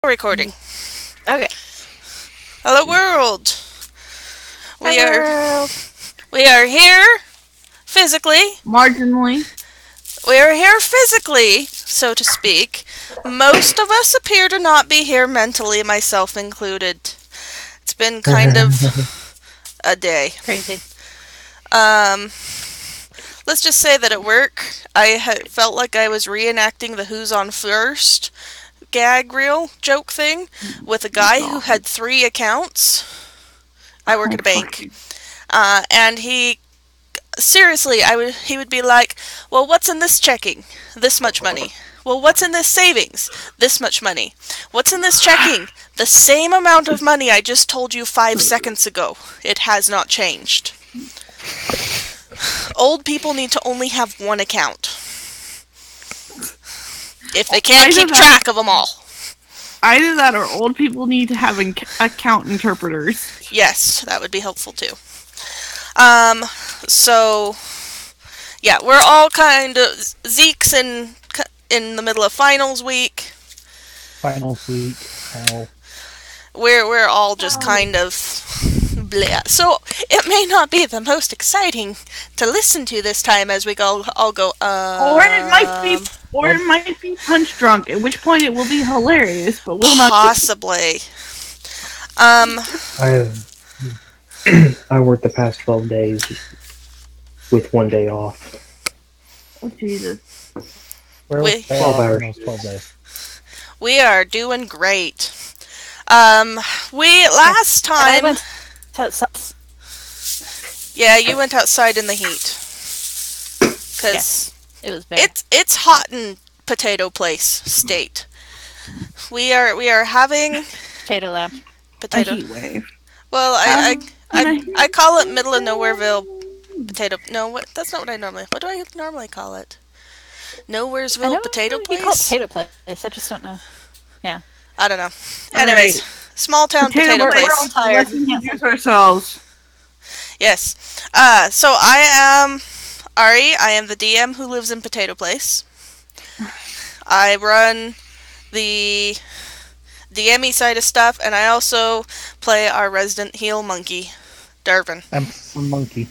Recording. Okay. Hello world. Hello. We are here physically. Marginally. We are here physically, so to speak. Most of us appear to not be here mentally, myself included. It's been kind of a day. Crazy. Let's just say that at work, I felt like I was reenacting the Who's on First gag reel joke thing with a guy who had 3 accounts. I work at a bank. And he would be like, well, what's in this checking? This much money. Well, what's in this savings? This much money. What's in this checking? The same amount of money I just told you 5 seconds ago. It has not changed. Old people need to only have 1 account. If they can't keep track of them all. Either that or old people need to have account interpreters. Yes, that would be helpful too. So, yeah, we're all kind of... Zeke's in the middle of finals week. Finals week. Oh. We're all just kind of... bleh. So, it may not be the most exciting to listen to this time as we all go, Or it might be punch drunk, at which point it will be hilarious, but will not... Possibly. I worked the past 12 days with 1 day off. Oh, Jesus. 12 hours. 12 days. We are doing great. Last time... Yeah, you went outside in the heat. Because it was bad. It's hot in Potato Place State. We are having... Potato Lab. Potato... A heat wave. Well, I call it Middle of Nowhereville Potato... No, that's not what I normally... What do I normally call it? Nowheresville Potato Place? You call it Potato Place. I just don't know. Yeah. I don't know. Anyways, small town potato place. We're all tired. Let's introduce ourselves. Yes. So I am Ari. I am the DM who lives in Potato Place. I run the DME side of stuff, and I also play our resident heal monkey, Darvan. I'm a monkey.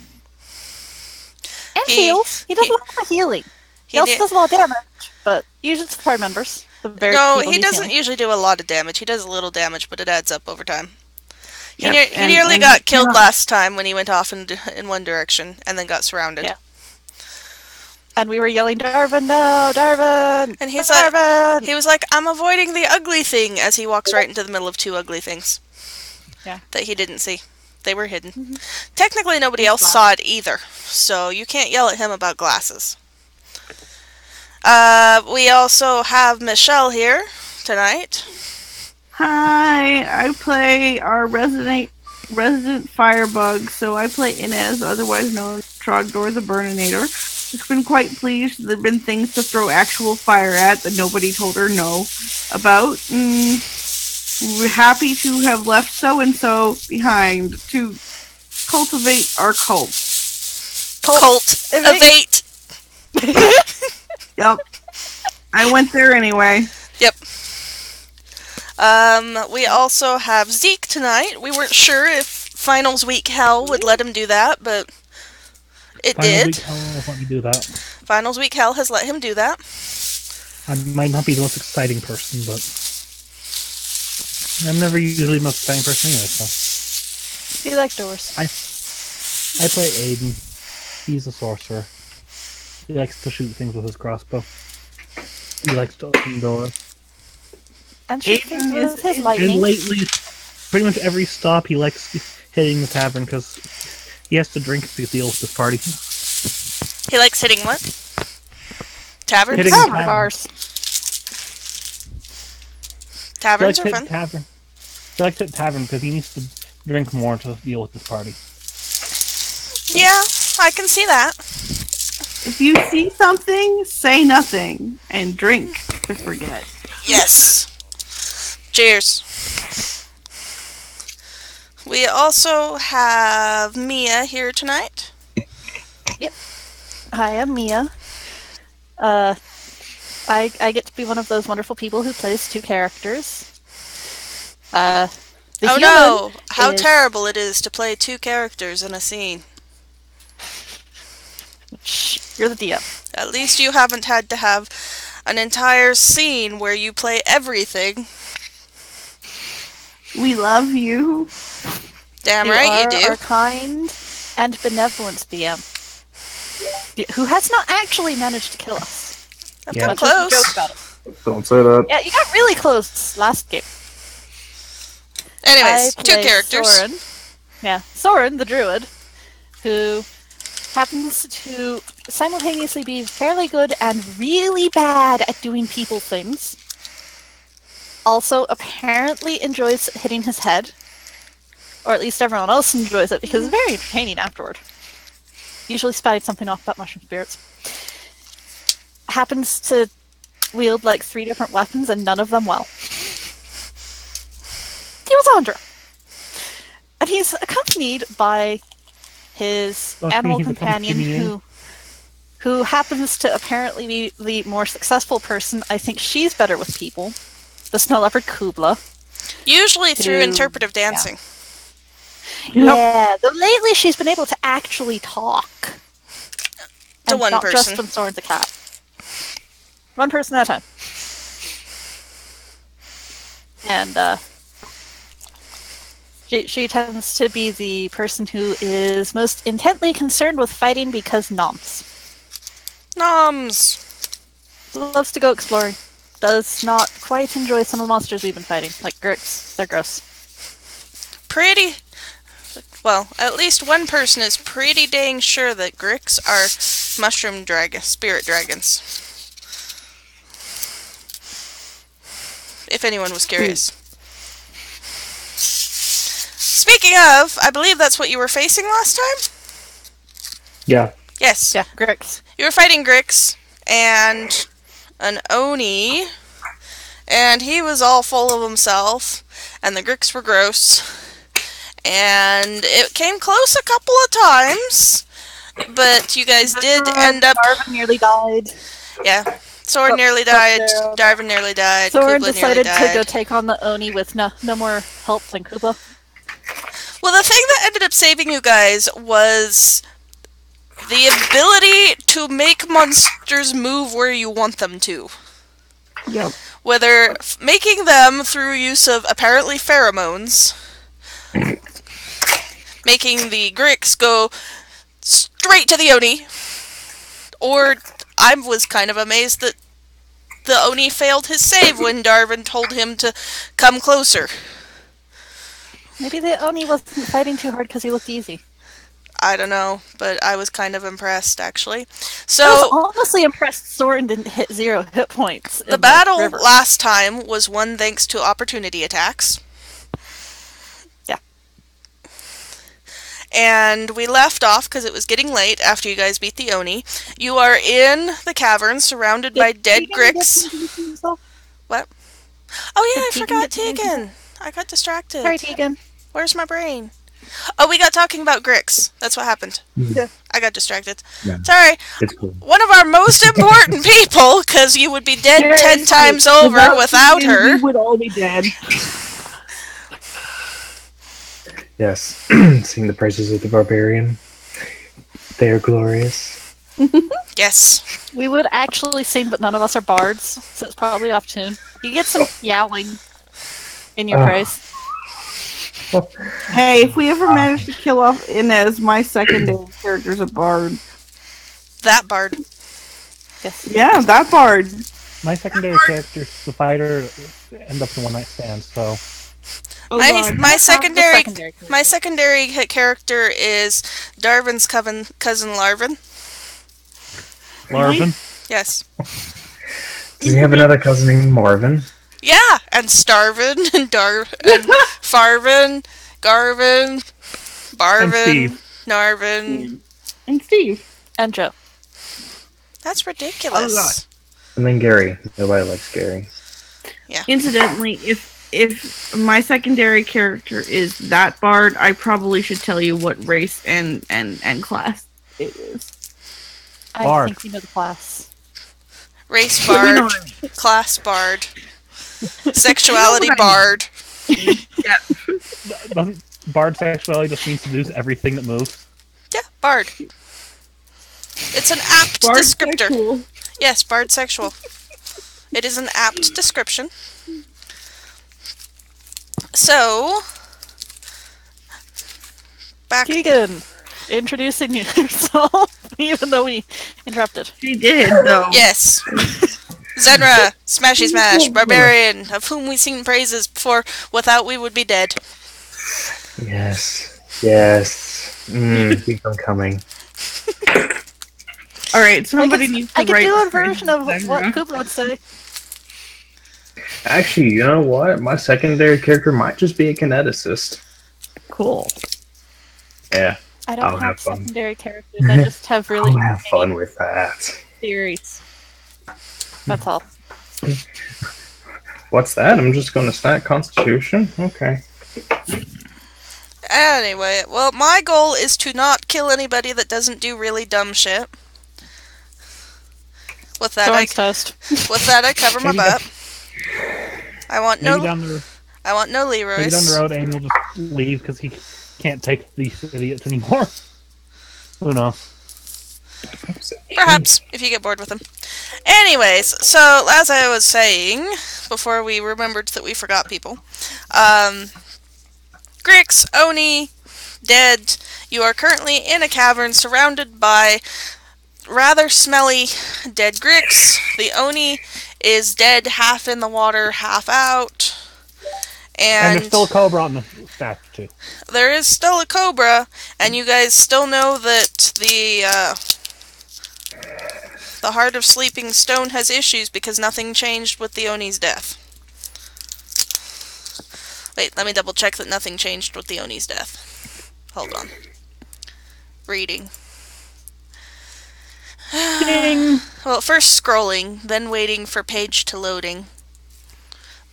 And heals. He does a lot of healing. He also does a lot of damage, but usually it's party members. No, he doesn't usually do a lot of damage. He does a little damage, but it adds up over time. He nearly got killed last time when he went off in one direction and then got surrounded. Yeah. And we were yelling, Darvan, no, Darvan! And he's Darvan! Like, he was like, I'm avoiding the ugly thing, as he walks right into the middle of 2 ugly things. Yeah. That he didn't see. They were hidden. Mm-hmm. Technically, nobody else saw it either, so you can't yell at him about glasses. We also have Michelle here tonight. Hi, I play our resident firebug, so I play Inez, otherwise known as Trogdor the Burninator. She's been quite pleased. There have been things to throw actual fire at that nobody told her no about. We're happy to have left so-and-so behind to cultivate our cult. Cultivate! Yep. I went there anyway. Yep. We also have Zeke tonight. We weren't sure if Finals Week Hell would let him do that, but it did. Finals Week Hell has let me do that. Finals Week Hell has let him do that. I might not be the most exciting person, but I'm never usually the most exciting person anyway, so... You like doors. I play Adin. He's a sorcerer. He likes to shoot things with his crossbow. He likes to open doors. And shoot things with his lightning. And lately, pretty much every stop he likes hitting the tavern because he has to drink to deal with this party. He likes hitting what? Taverns? Hitting tavern bars. Taverns are fun. He likes to hit tavern because he needs to drink more to deal with this party. Yeah, I can see that. If you see something, say nothing, and drink to forget. Yes. Cheers. We also have Mia here tonight. Yep. Hi, I'm Mia. I get to be one of those wonderful people who plays 2 characters. The Oh human no! How is- terrible it is to play 2 characters in a scene. Shh, you're the DM. At least you haven't had to have an entire scene where you play everything. We love you. Damn right you do. Our kind and benevolent DM, who has not actually managed to kill us. I've Yeah. come But just a joke close. about it. Don't say that. Yeah, you got really close last game. Anyways, I 2 play characters. Sorin. Yeah, Sorin, the druid, who happens to simultaneously be fairly good and really bad at doing people things. Also, apparently enjoys hitting his head. Or at least everyone else enjoys it, because it's very entertaining afterward. Usually spouting something off about mushroom spirits. Happens to wield like 3 different weapons, and none of them well. He was Andra. And he's accompanied by his animal companion who happens to apparently be the more successful person. I think she's better with people. The snow leopard Cubla. Usually through Who- interpretive dancing. Yeah, though lately she's been able to actually talk. To And one not person. just when Sorin's a cat. One person at a time. And, she tends to be the person who is most intently concerned with fighting because noms. Noms. Loves to go exploring. Does not quite enjoy some of the monsters we've been fighting, like Grix. They're gross. Pretty... Well, at least one person is pretty dang sure that Grix are mushroom spirit dragons. If anyone was curious. Speaking of, I believe that's what you were facing last time? Yeah. Yes. Yeah, Grix. You were fighting Grix and an Oni, and he was all full of himself, and the Grix were gross. And it came close a couple of times, but you guys did end up... Darvan nearly died. Yeah. Sorin nearly died, Darvan nearly died, Sorin Cubla nearly decided to go died. take on the Oni with no more help than Cubla. Well, the thing that ended up saving you guys was the ability to make monsters move where you want them to. Yep. Whether making them through use of apparently pheromones, making the Grix go straight to the Oni, or I was kind of amazed that the Oni failed his save when Darvan told him to come closer. Maybe the Oni wasn't fighting too hard because he looked easy. I don't know, but I was kind of impressed, actually. I was So, honestly impressed Sorin didn't hit 0 hit points. the battle last time was won thanks to opportunity attacks. Yeah. And we left off because it was getting late after you guys beat the Oni. You are in the cavern surrounded by dead Grix. What? Oh yeah, I Did Tegan forgot get to do Tegan. I got distracted. Sorry, Tegan. Where's my brain? Oh, we got talking about Grix. That's what happened. Yeah. I got distracted. Yeah. Sorry. It's cool. One of our most important people, because you would be dead 10 times over without her. We would all be dead. Yes. Sing the praises of the barbarian. They are glorious. Yes. We would actually sing, but none of us are bards, so it's probably off tune. You get some yowling in your praise. Hey, if we ever manage to kill off Inez, my secondary character's a bard. That bard. Yes. Yeah, that bard. My secondary character, the fighter, end up in one night stand, so Oh, My God. my secondary secondary character. my secondary character is Darvan's cousin Larvin. Larvin. Yes. Does he have another cousin named Marvin? Yeah, and Starvin and and Farvin, Garvin, Barvin, Steve. Narvin. And Steve. And Joe. That's ridiculous. And then Gary. Nobody likes Gary. Incidentally, if my secondary character is that bard, I probably should tell you what race and class it is. I Bard. think we know the class. Race We know bard, class bard, sexuality bard. Doesn't bard sexuality just means to do everything that moves? Yeah, bard. It's an apt Bard descriptor. sexual. Yes, bard sexual. It is an apt description. So, back. Keegan, introducing yourself, even though we interrupted. She did, though. Yes. Zenra, Smashy Smash, barbarian, of whom we've seen praises before. Without, we would be dead. Yes. Keep them coming. Alright, somebody needs to I could write do a the version of phrases what down. Cubla would say. Actually, you know what? My secondary character might just be a kineticist. Cool. Yeah, I don't I'll have have fun. secondary characters. I just have really I'll have fun with that. theories. That's all. What's that? I'm just going to stack Constitution? Okay. Anyway, well, my goal is to not kill anybody that doesn't do really dumb shit. With that, Soren's toast. I cover my Maybe butt. I want Maybe no down the maybe down the Leroy's. road, Aim will just leave because he can't take these idiots anymore. Who knows? Perhaps, if you get bored with them. Anyways, so as I was saying, before we remembered that we forgot people, Grix, Oni, dead. You are currently in a cavern surrounded by rather smelly dead Grix. The Oni is dead, half in the water, half out. And there's still a cobra on the statue. There is still a cobra, and you guys still know that the Heart of Sleeping Stone has issues because nothing changed with the Oni's death. Wait, let me double check that nothing changed with the Oni's death. Hold on. Reading. Well, first scrolling, then waiting for page to loading.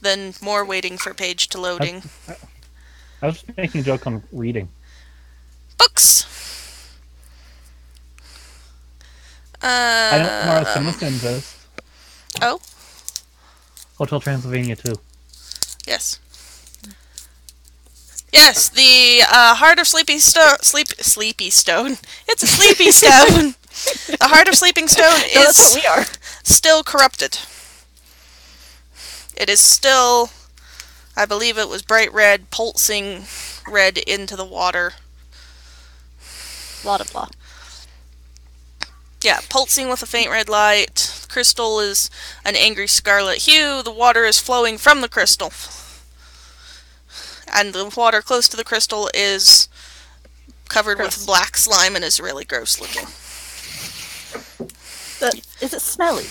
Then more waiting for page to loading. I was just making a joke on reading. Books! I know Mara Simpsons is. Oh? Hotel Transylvania too. Yes. Yes, the Heart of Sleepy Stone. Sleepy Stone. It's a Sleepy Stone. The Heart of Sleeping Stone No, that's is what we are. still corrupted. It is still, I believe it was bright red, pulsing red into the water. Blah, blah. Yeah, pulsing with a faint red light. Crystal is an angry scarlet hue. The water is flowing from the crystal. And the water close to the crystal is covered with black slime and is really gross looking. Is it smelly?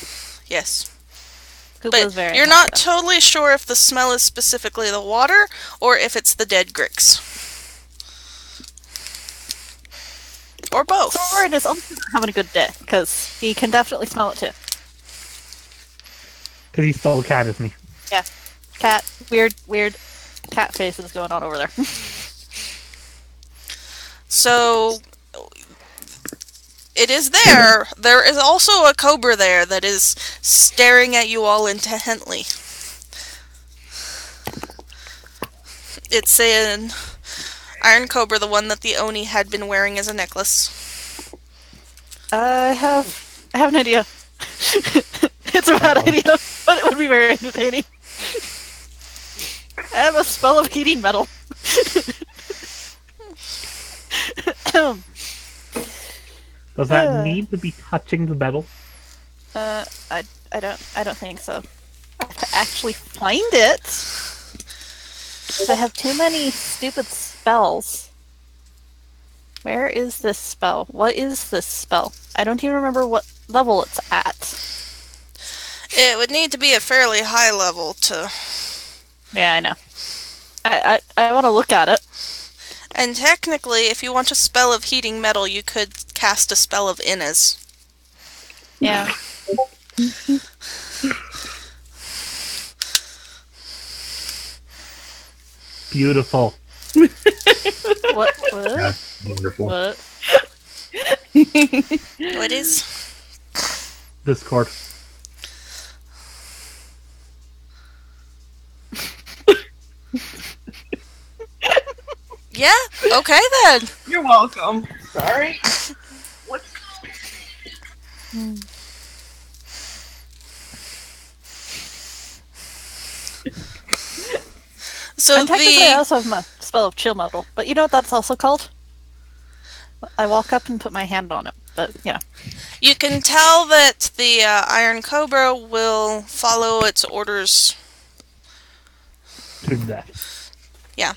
Yes. Cubla's But very you're not happy. totally sure if the smell is specifically the water or if it's the dead Grix. Or both. Sorin is also having a good day, because he can definitely smell it too. Because he stole a cat, isn't he? Yeah. Cat, weird cat faces going on over there. So, it is there. There is also a cobra there that is staring at you all intently. It's an iron cobra, the one that the Oni had been wearing as a necklace. I have an idea. It's a bad idea, but it would be very entertaining. I have a spell of heating metal. Does that need to be touching the metal? I don't think so. I have to actually find it. 'Cause I have too many stupid spells. Where is this spell? What is this spell? I don't even remember what level it's at. It would need to be a fairly high level to... Yeah, I know. I want to look at it. And technically, if you want a spell of heating metal, you could cast a spell of Inez. Yeah. Beautiful. What? That's wonderful. What? What is? Discord. Yeah. Okay then. You're welcome. Sorry. What? So And technically, I also have my spell of chill metal, but you know what that's also called? I walk up and put my hand on it, but yeah. you can tell that the Iron Cobra will follow its orders. To death. Yeah.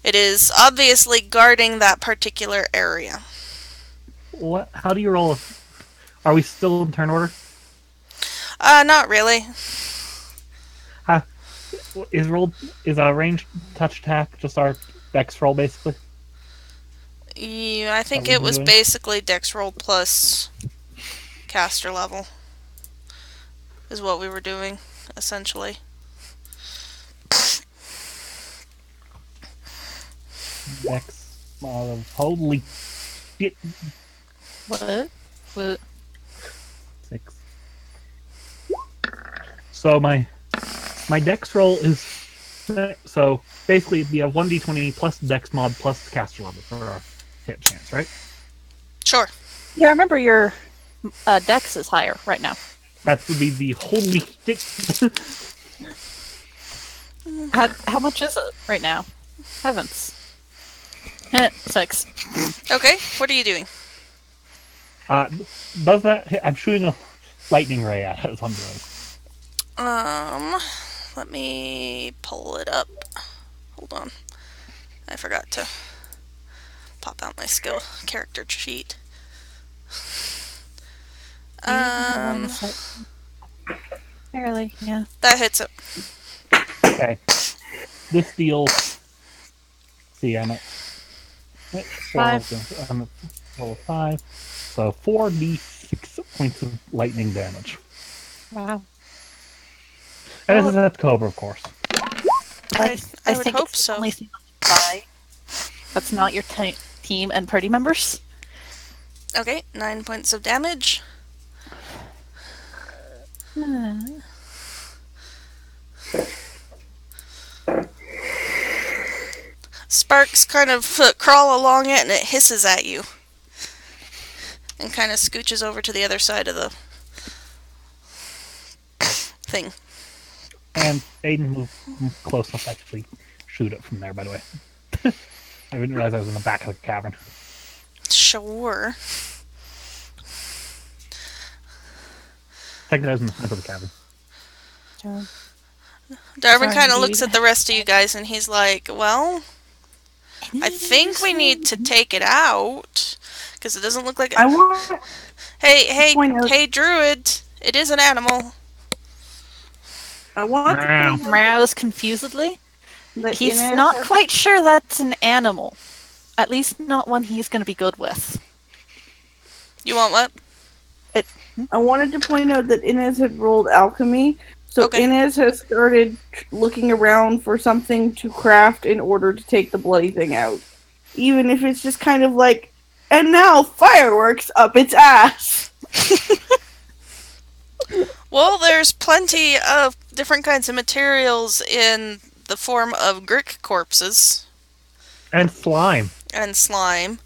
It is obviously guarding that particular area. What? How do you roll? Are we still in turn order? Not really. Is a ranged touch attack just our dex roll basically? Yeah, I think That it we've was been doing? basically dex roll plus caster level. Is what we were doing, essentially. Dex. Holy shit! What? 6. So my dex roll is so basically it'd be a 1d20 plus dex mod plus caster level for our hit chance, right? Sure. Yeah, remember your dex is higher right now. That would be the holy shit. How much is it right now? Heavens. 6. Okay, what are you doing? Does that hit? I'm shooting a lightning ray at it as I'm doing. Let me pull it up. Hold on. I forgot to pop out my skill character sheet. Barely, yeah. That hits it. Okay. This deals. See, I'm at 5. I'm at level 5. So 4d6 points of lightning damage. Wow. And this is at Cobra, of course. I would think hope it's so. only by that's not your team and party members. Okay, 9 points of damage. Sparks kind of crawl along it and it hisses at you. And kind of scooches over to the other side of the thing. And Aiden moved close enough to actually shoot it from there, by the way. I didn't realize I was in the back of the cavern. Sure. Technically, I was in the front of the cavern. Darvan kind of Sorry, looks dude. at the rest of you guys and he's like, well, I think we need to take it out. Because it doesn't look like... I want Hey, druid. It is an animal. I want to Meow. point out Meows confusedly. that He's Inez not has- quite sure that's an animal. At least not one he's going to be good with. You want what? I wanted to point out that Inez had rolled alchemy, so Okay. Inez has started looking around for something to craft in order to take the bloody thing out. Even if it's just kind of like, and now fireworks up its ass! Well, there's plenty of different kinds of materials in the form of Grick corpses And slime. and slime.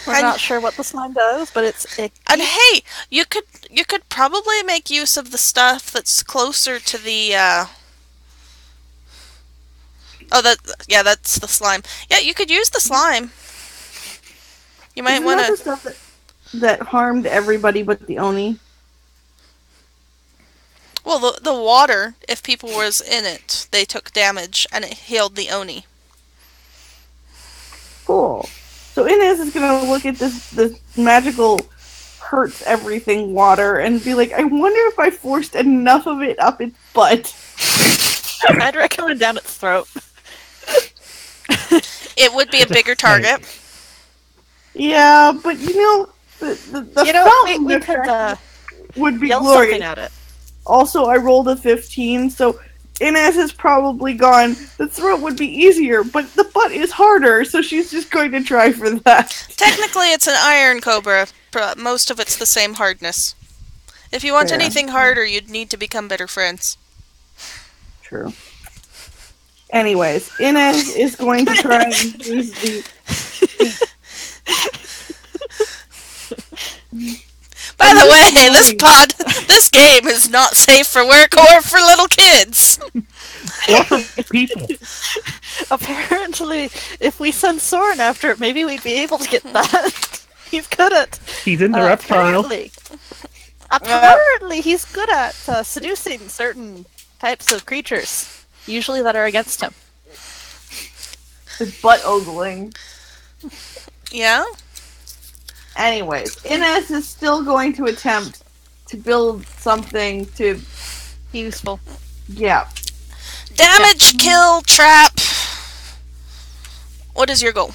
We're And- not sure what the slime does, but it's icky. And hey, you could probably make use of the stuff that's closer to the that's the slime. Yeah, you could use the slime. You might Isn't want that the to. stuff that harmed everybody but the Oni? Well, the water, if people was in it, they took damage and it healed the Oni. Cool. So Inez is gonna look at this magical hurts everything water and be like, I wonder if I forced enough of it up its butt. I'd recommend down its throat. It would be a bigger target. Yeah, but the You know, fountain we effect could would be yell glorious. something at it. Also, I rolled a 15, so Inez has probably gone, the throat would be easier, but the butt is harder, so she's just going to try for that. Technically, it's an iron cobra, but most of it's the same hardness. If you want Fair. anything harder, you'd need to become better friends. True. Anyways, Inez is going to try and use the. By the way, this game is not safe for work or for little kids. Or for people. Apparently, if we send Sorin after it, maybe we'd be able to get that. He's good at. He's in the reptile. Apparently, he's good at seducing certain types of creatures, usually that are against him. The butt ogling. Yeah? Anyways, Inez is still going to attempt to build something to. Useful. Yeah. Damage, kill, trap. What is your goal?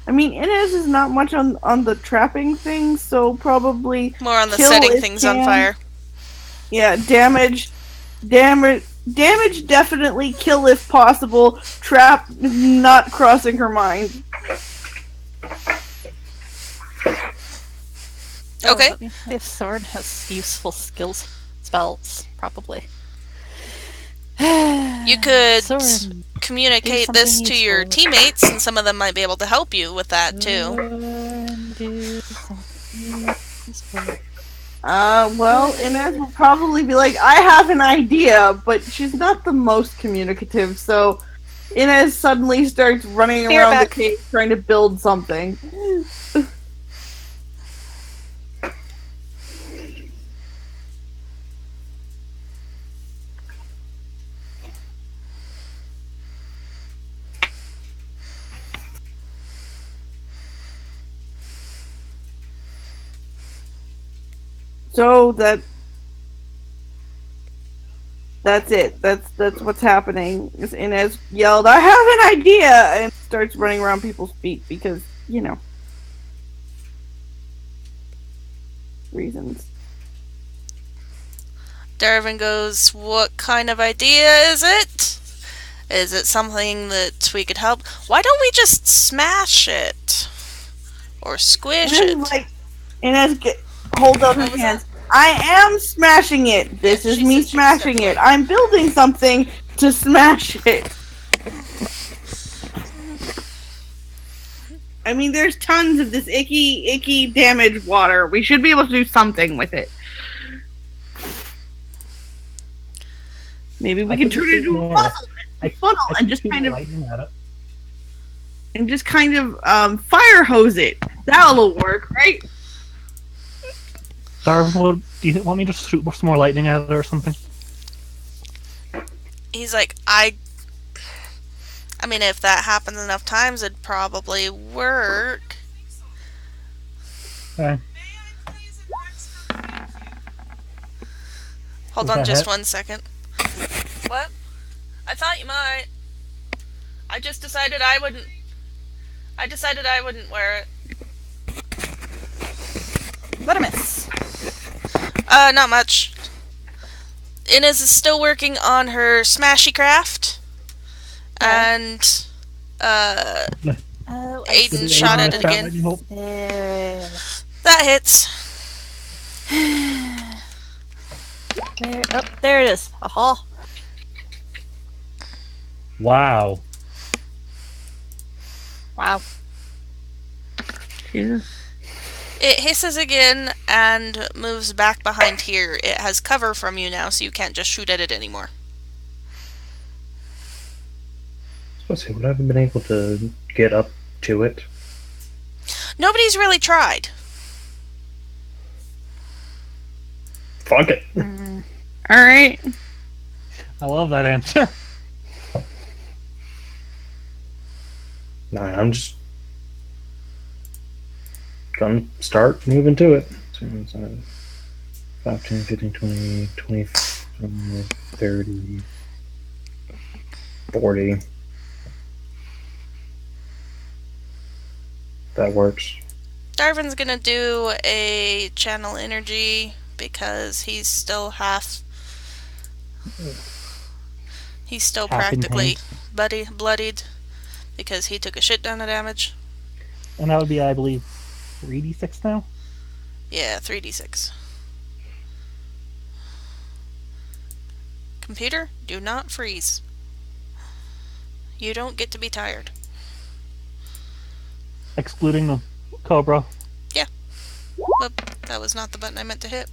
I mean, Inez is not much on the trapping things, so probably More on the kill setting if things on can. fire. Yeah, damage, definitely. Kill if possible. Trap, not crossing her mind. Okay. Let me see if Sorin has useful spells, probably. You could Sorin, communicate do this something to your useful. teammates, and some of them might be able to help you with that too. Sorin, do something useful. Well, Inez will probably be like, I have an idea, but she's not the most communicative, so Inez suddenly starts running Fear around back. the cave trying to build something. So that's it. That's what's happening. Is Inez yelled, "I have an idea!" and starts running around people's feet because, reasons. Darvan goes, what kind of idea is it? Is it something that we could help? Why don't we just smash it? Or squish it? Inez holds out her What was hands. I am smashing it. This Yeah, is she me said she smashing stepped it. I'm building something to smash it. I mean, there's tons of this icky damage water. We should be able to do something with it. Maybe we can turn it into a funnel and just kind of fire hose it. That'll work, right? Darvan, do you want me to shoot some more lightning at it or something? He's like, I mean, if that happens enough times, it'd probably work. Okay. Hold Does on that just hit? 1 second. What? I thought you might. I just decided I wouldn't. I decided I wouldn't wear it. What a miss. Not much. Inez is still working on her smashy craft. And, Aiden shot at it again. There. That hits. There it is. Aha. Wow. Wow. Yeah. It hisses again and moves back behind here. It has cover from you now, so you can't just shoot at it anymore. Let's see, would I have been able to get up to it? Nobody's really tried. Fuck it. All right. I love that answer. Nah, I'm just gonna start moving to it. 5, 10, 15, 20, 25, 30, 40. That works. Darvan's gonna do a channel energy because he's still he's still Half in practically bloodied because he took a shit ton of damage. And that would be, I believe, 3d6 now? Yeah, 3d6. Computer, do not freeze. You don't get to be tired. Excluding the cobra. Whoop, that was not the button I meant to hit.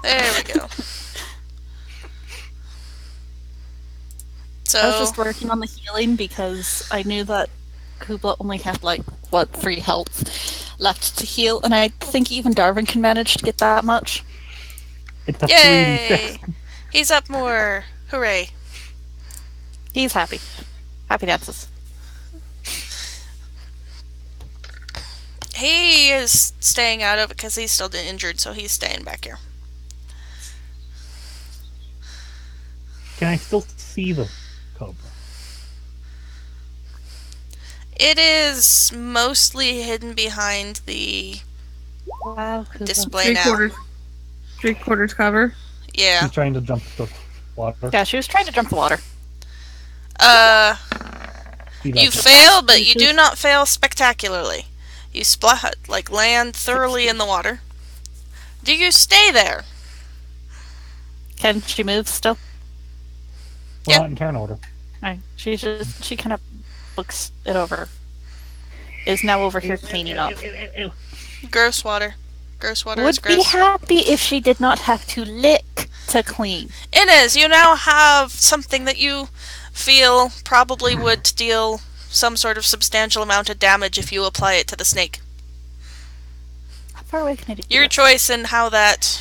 There we go. So I was just working on the healing because I knew that Cubla only had 3 health left to heal, and I think even Darvan can manage to get that much. It's a yay! 3d6. He's up more. Hooray. He's happy. Happy dances. He is staying out of it because he's still injured, so he's staying back here. Can I still see the cobra? It is mostly hidden behind the Wow, Cubla. display now. Three-quarters cover. Yeah. She's trying to jump the water. Yeah, she was trying to jump the water. You fail, but you do not fail spectacularly. You land thoroughly in the water. Do you stay there? Can she move still? We're Yeah. not in turn order. Right. She kind of looks it over. Is now over here cleaning up. Gross water. Gross water is Would be gross. happy if she did not have to lick to clean. Inez, you now have something that you feel probably would deal some sort of substantial amount of damage if you apply it to the snake. How far away can I do Your this? choice in how that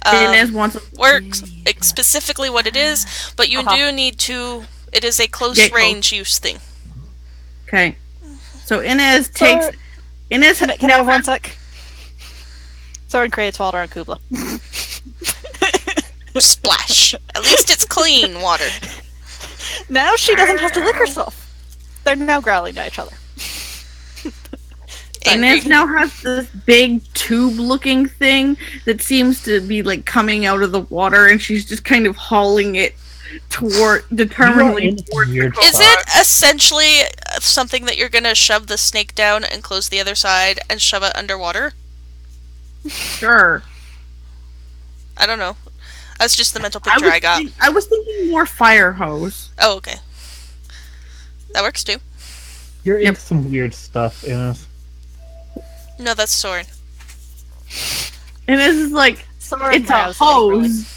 Inez wants works, specifically what it is, but you do need to... It is a close-range use thing. Okay. So Inez takes... Inez Can I have 1 sec? Sorin creates water on Cubla. Splash. At least it's clean water. Now she doesn't have to lick herself. They're now growling at each other. Inez now has this big tube-looking thing that seems to be coming out of the water, and she's just kind of hauling it determinedly towards the cobra. Is it essentially something that you're going to shove the snake down and close the other side and shove it underwater? Sure. I don't know. That's just the mental picture I got. I was thinking more fire hose. Oh, okay. That works too. You're into some weird stuff, Inez. No, that's Sorin. Inez is like, Sorin it's a has hose.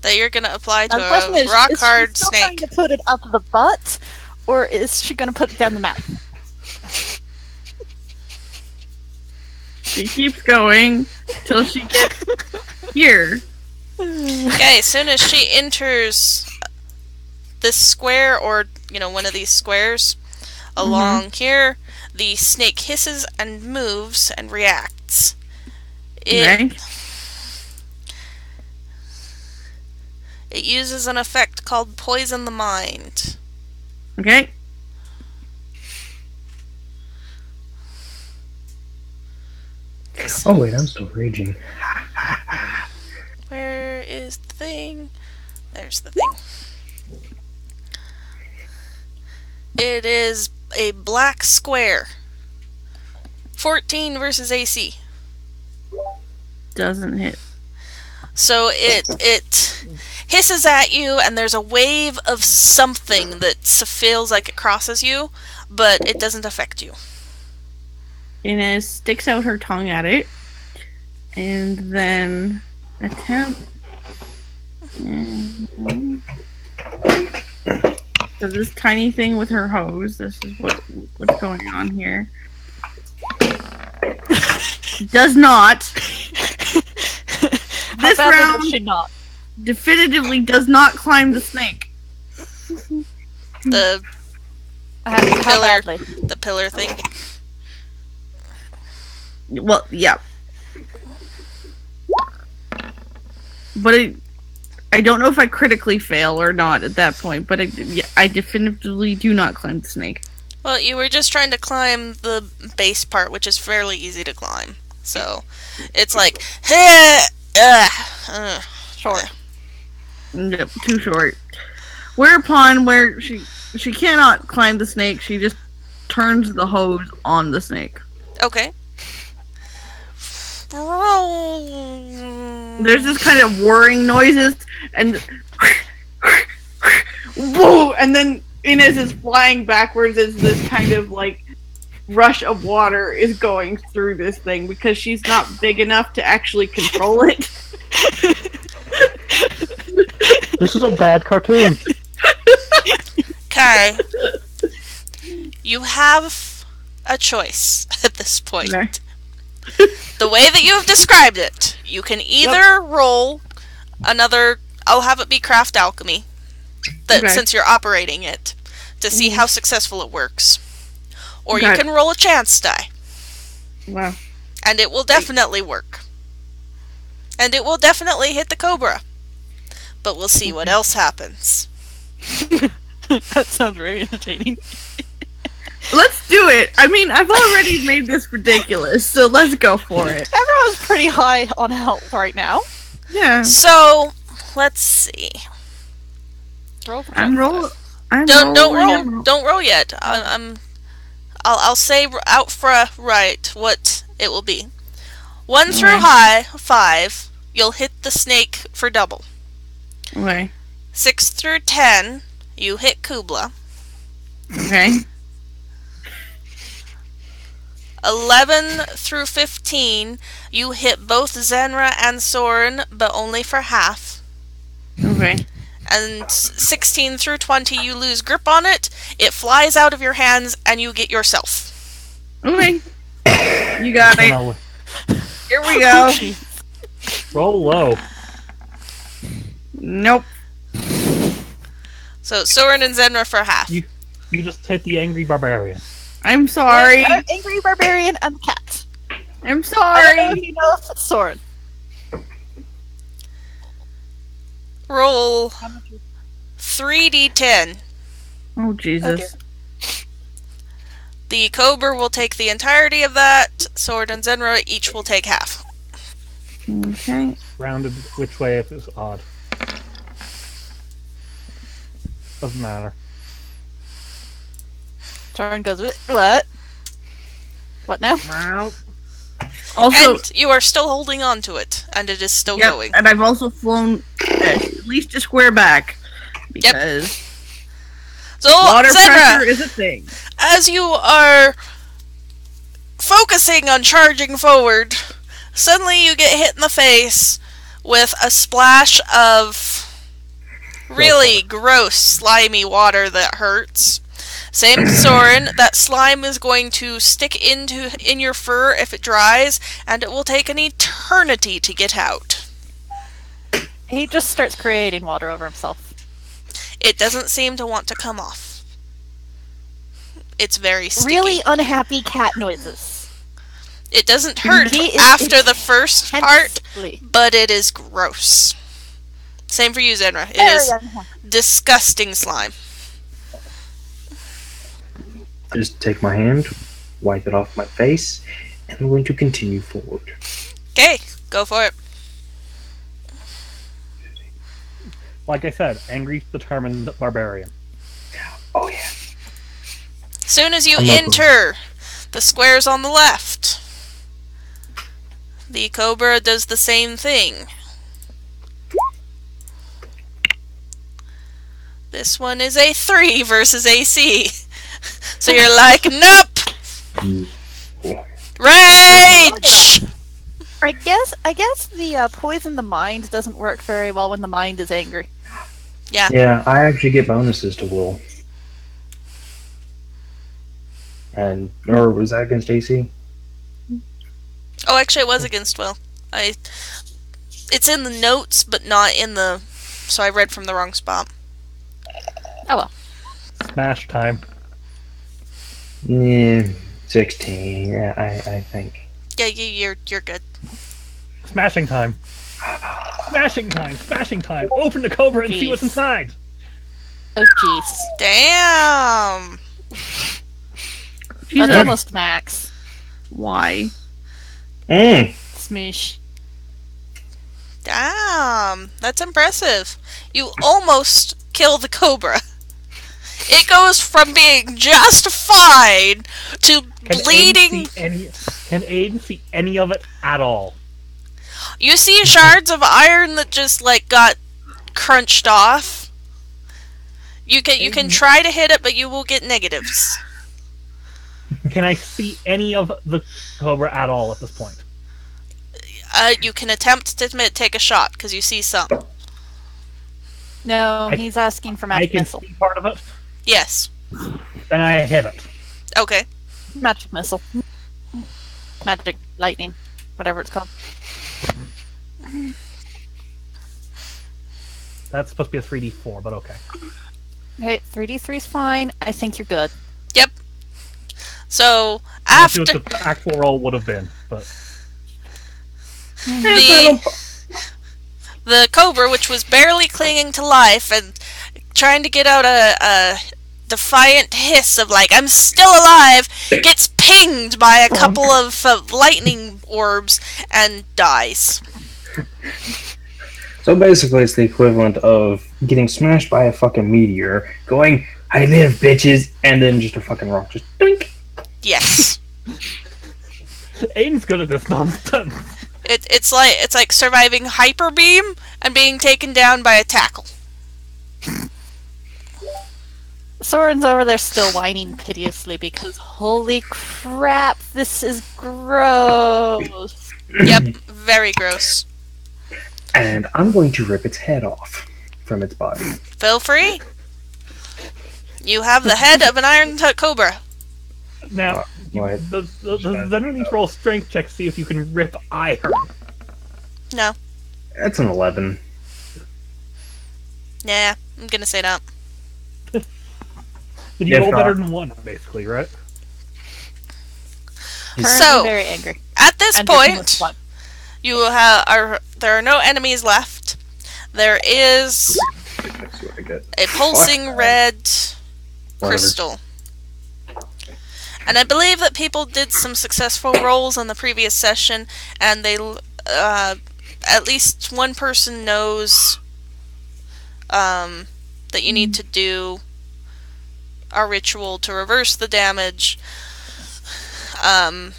That you're going to apply to Now, the question a is rock-hard she still trying snake. to put it up the butt, or is she going to put it down the mouth? She keeps going till she gets here. Okay, as soon as she enters this square, or, one of these squares along here, the snake hisses and moves and reacts. Okay. It uses an effect called Poison the Mind. Okay. Oh wait, I'm still raging. Where is the thing? There's the thing. It is a black square. 14 versus AC. Doesn't hit. So it hisses at you, and there's a wave of something that feels like it crosses you, but it doesn't affect you. Inez sticks out her tongue at it, and then attempt. So this tiny thing with her hose. This is what's going on here. Does not. How This badly round does she not? definitively does not climb the snake. The How pillar, badly? the pillar thing. Well, yeah. But I don't know if I critically fail or not at that point, but I definitively do not climb the snake. Well, you were just trying to climb the base part, which is fairly easy to climb. So, it's like, Short. Nope, too short. Whereupon, where she cannot climb the snake, she just turns the hose on the snake. Okay. Roll there's this kind of whirring noises, and whoa, and then Inez is flying backwards as this kind of like rush of water is going through this thing because she's not big enough to actually control it. This is a bad cartoon. Okay. You have a choice at this point. Okay. The way that you have described it, you can either roll another, I'll have it be craft alchemy, Okay. since you're operating it, to see how successful it works. Or you Okay. can roll a chance die, Wow. and it will definitely work. And it will definitely hit the cobra. But we'll see what else happens. That sounds very entertaining. Let's do it. I mean, I've already made this ridiculous, so let's go for it. Everyone's pretty high on health right now. Yeah. So, let's see. Roll for I'm roll. I'm Don't rolling. roll. Don't roll yet. I'll say out for right what it will be. 1 through Okay. 5, you'll hit the snake for double. Okay. 6 through 10, you hit Cubla. Okay. 11 through 15, you hit both Saerenrae and Sorin, but only for half. Okay. And 16 through 20, you lose grip on it, it flies out of your hands, and you get yourself. Okay. You got it. No, Here we go. roll low. Nope. So Sorin and Saerenrae for half. You just hit the angry barbarian. I'm sorry. Angry Barbarian and the cat. I'm I don't know sorry. if you know if it's Sorin. Roll 3d10. Oh Jesus. The Cobra will take the entirety of that. Sword and Saerenrae each will take half. Okay. Rounded which way if it's odd. Doesn't matter. Sorin goes, what? What now? Wow. Also, And you are still holding on to it, and it is still yep, going. and I've also flown at least a square back because So, water Saerenrae, pressure is a thing. as you are focusing on charging forward, suddenly you get hit in the face with a splash of really gross, slimy water that hurts. Same with Sorin, that slime is going to stick in your fur if it dries, and it will take an eternity to get out. He just starts creating water over himself. It doesn't seem to want to come off. It's very sticky. Really unhappy cat noises. It doesn't hurt He is after the first part, Intensely. but it is gross. Same for you, Saerenrae. It Very is unhappy. disgusting slime. Just take my hand, wipe it off my face, and I'm going to continue forward. Okay, go for it. Like I said, angry, determined barbarian. Oh yeah. Soon as you I'm not enter the squares on the left, the Cobra does the same thing. This one is a 3 versus AC. So you're like, nope! Rage! I guess the poison the mind doesn't work very well when the mind is angry. Yeah. Yeah, I actually get bonuses to will. And or was that against AC? Oh, actually, it was against Will. It's in the notes, but not in the... So I read from the wrong spot. Oh well. Smash time. Yeah, 16. Yeah, I think. Yeah, you're good. Smashing time. Smashing time. Smashing time. Open the cobra and see what's Jeez. inside. Oh jeez. Damn! That's Jesus. almost max. Why? Smish. Damn! That's impressive. You almost kill the Cobra. It goes from being just fine to bleeding. Can Aiden see any of it at all? You see shards of iron that just, like, got crunched off. You can try to hit it, but you will get negatives. Can I see any of the cobra at all at this point? You can attempt to take a shot, because you see some. No, he's asking for I magic can missile. see part of it, Yes. then I hit it. Okay. Magic missile. Magic lightning. Whatever it's called. That's supposed to be a 3d4, but okay. Okay, 3d3 is fine. I think you're good. Yep. So, Let's see after... what the actual roll would have been, but... The cobra, which was barely clinging to life and trying to get out a defiant hiss of, like, I'm still alive, gets pinged by a couple of lightning orbs and dies. So basically, it's the equivalent of getting smashed by a fucking meteor, going, I live, bitches, and then just a fucking rock just dink. Yes. Aiden's good at this nonsense. It's like surviving hyper beam and being taken down by a tackle. Soren's over there still whining piteously because holy crap, this is gross. Yep, very gross. And I'm going to rip its head off from its body. Feel free. You have the head of an iron cobra. Now, What? does anyone need to roll strength check to see if you can rip iron? No. That's an 11. Nah, I'm gonna say not. Did you If roll not- better than 1, basically, right? Currently So, very angry. at this And dripping with point, blood. there are no enemies left. There is That's what I get. a pulsing red Whatever. crystal. And I believe that people did some successful rolls on the previous session, and they, at least one person knows that you need to do a ritual to reverse the damage. And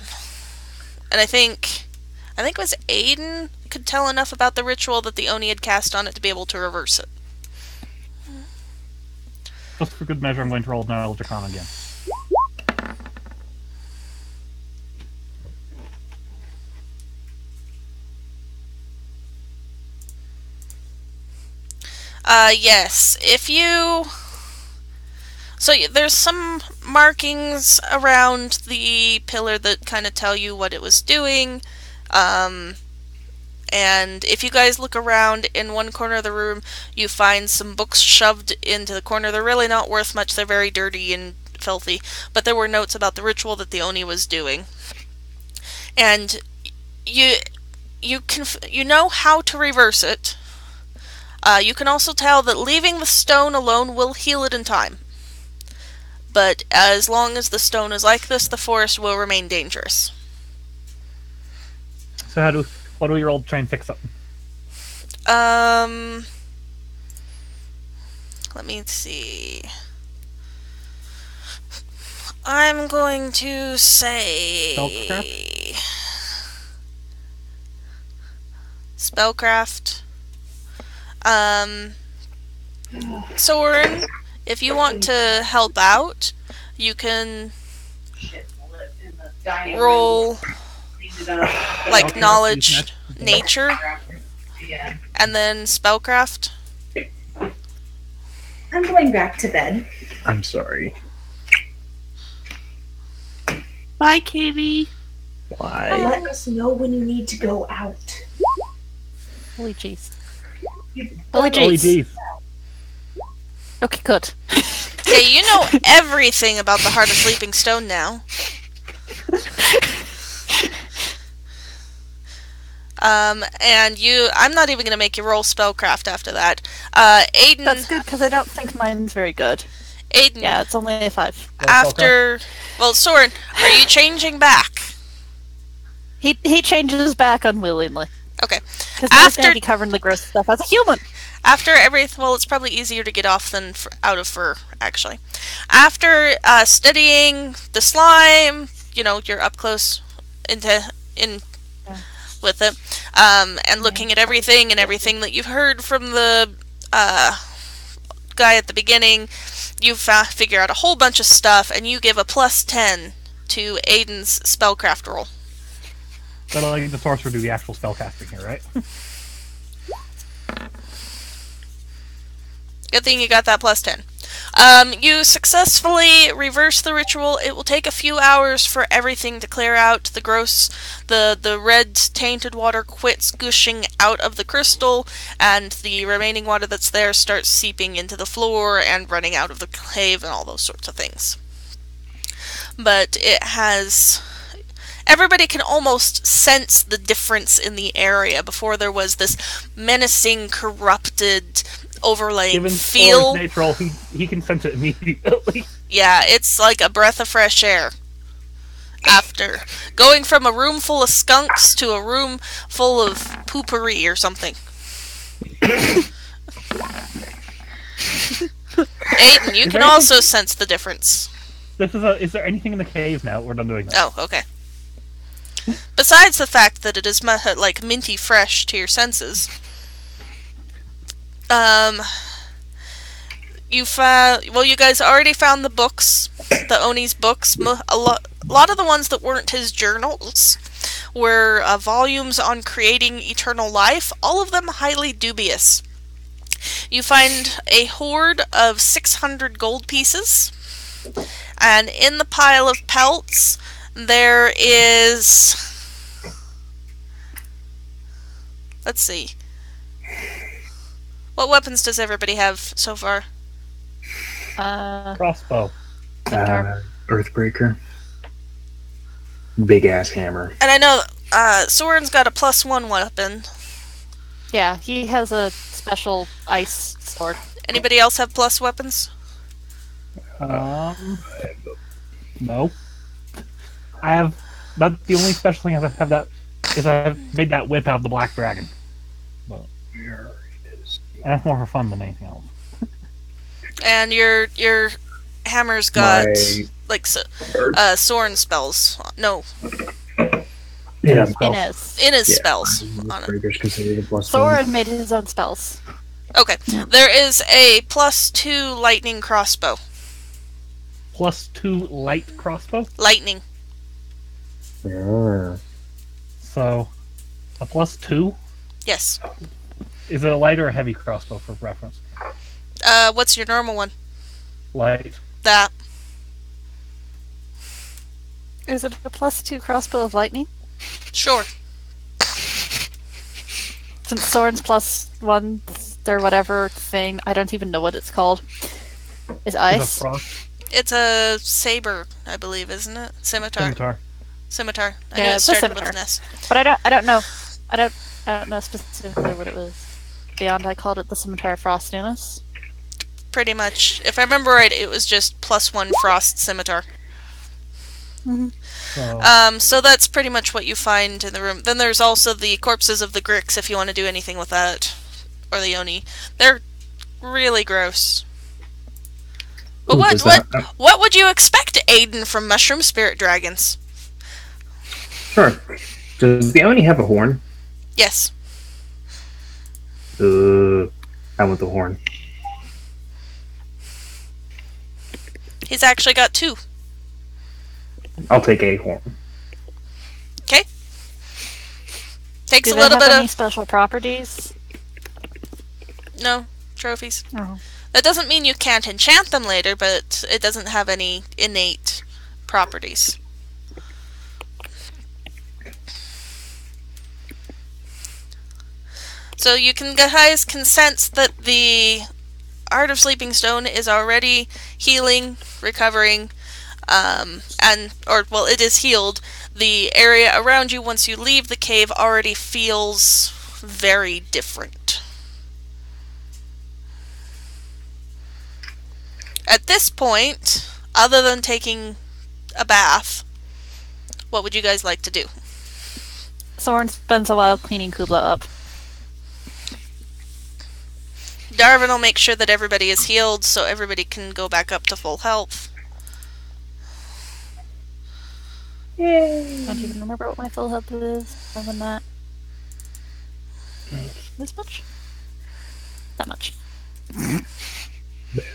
I think it was Adin could tell enough about the ritual that the Oni had cast on it to be able to reverse it. Just for good measure, I'm going to roll Knowledge Arcana again. Yes. If you... So there's some markings around the pillar that kind of tell you what it was doing. And if you guys look around in one corner of the room, you find some books shoved into the corner. They're really not worth much. They're very dirty and filthy. But there were notes about the ritual that the Oni was doing. And you know how to reverse it. You can also tell that leaving the stone alone will heal it in time. But as long as the stone is like this, the forest will remain dangerous. So what do we roll to try and fix something? Let me see. I'm going to say... Spellcraft. Sorin, if you want to help out, you can roll like knowledge, nature, and then spellcraft. I'm going back to bed. I'm sorry. Bye, Katie. Why? Let us know when you need to go out. Holy jeez. Holy Holy jeez. jeez. Okay, good. Okay, you know everything about the Heart of Sleeping Stone now. And I'm not even going to make you roll spellcraft after that. Adin... That's good, because I don't think mine's very good. Adin, Yeah, it's only a 5. after... Well, Sorin, are you changing back? He changes back unwillingly. Okay. Because he's going to be covering the gross stuff as a human. After everything, well, it's probably easier to get off than out of fur, actually. After studying the slime, you're up close with it. and looking at everything and everything that you've heard from the guy at the beginning, you figure out a whole bunch of stuff, and you give a +10 to Aiden's spellcraft roll. But I'll let the sorcerer do the actual spellcasting here, right? Good thing you got that +10. You successfully reverse the ritual. It will take a few hours for everything to clear out. The red tainted water quits gushing out of the crystal, and the remaining water that's there starts seeping into the floor and running out of the cave and all those sorts of things. But it has... Everybody can almost sense the difference in the area. Before there was this menacing, corrupted, overlaying Given feel. Sorin's nature roll, he can sense it immediately. Yeah, it's like a breath of fresh air. After going from a room full of skunks to a room full of poopery or something. Aiden, you can also sense the difference. Is there anything in the cave now? We're done doing that. Oh, okay. Besides the fact that it is like minty fresh to your senses, you guys already found the books, the Oni's books. A lot of the ones that weren't his journals were volumes on creating eternal life. All of them highly dubious. You find a hoard of 600 gold pieces, and in the pile of pelts, there is... Let's see. What weapons does everybody have so far? Crossbow. Earthbreaker. Big ass hammer. And I know Sorin's got a +1 weapon. Yeah, he has a special ice sword. Anybody else have plus weapons? No. I have. That's the only special thing I have that is I've made that whip out of the black dragon. But and that's more for fun than anything else. And your hammer's got Sorin spells. No, Yeah, Inez spells on it. Sorin made his own spells. Okay, there is a +2 lightning crossbow. +2 light crossbow. Lightning. Yeah. So, a +2? Yes. Is it a light or a heavy crossbow for reference? What's your normal one? Light. That. Is it a +2 crossbow of lightning? Sure. Since Sorin's +1 or whatever thing, I don't even know what it's called, is ice. It's a saber, I believe, isn't it? Scimitar. I knew it started with an S. But I don't know. I don't know specifically what it was. Beyond, I called it the Scimitar Frostiness. Pretty much. If I remember right, it was just +1 frost scimitar. Mm-hmm. So that's pretty much what you find in the room. Then there's also the corpses of the Gricks if you want to do anything with that. Or the Oni. They're really gross. But what would you expect, Aiden, from mushroom spirit dragons? Sure. Does the Oni have a horn? Yes. I want the horn. He's actually got 2. I'll take a horn. Okay. Takes Do a little they bit have any of... special properties? No. Trophies. Oh. That doesn't mean you can't enchant them later, but it doesn't have any innate properties. So you guys can sense that the Art of Sleeping Stone is already healing, recovering, it is healed. The area around you once you leave the cave already feels very different. At this point, other than taking a bath, what would you guys like to do? Sorin spends a while cleaning Cubla up. Darvan will make sure that everybody is healed so everybody can go back up to full health. Yay! I don't even remember what my full health is other than that. This much? That much.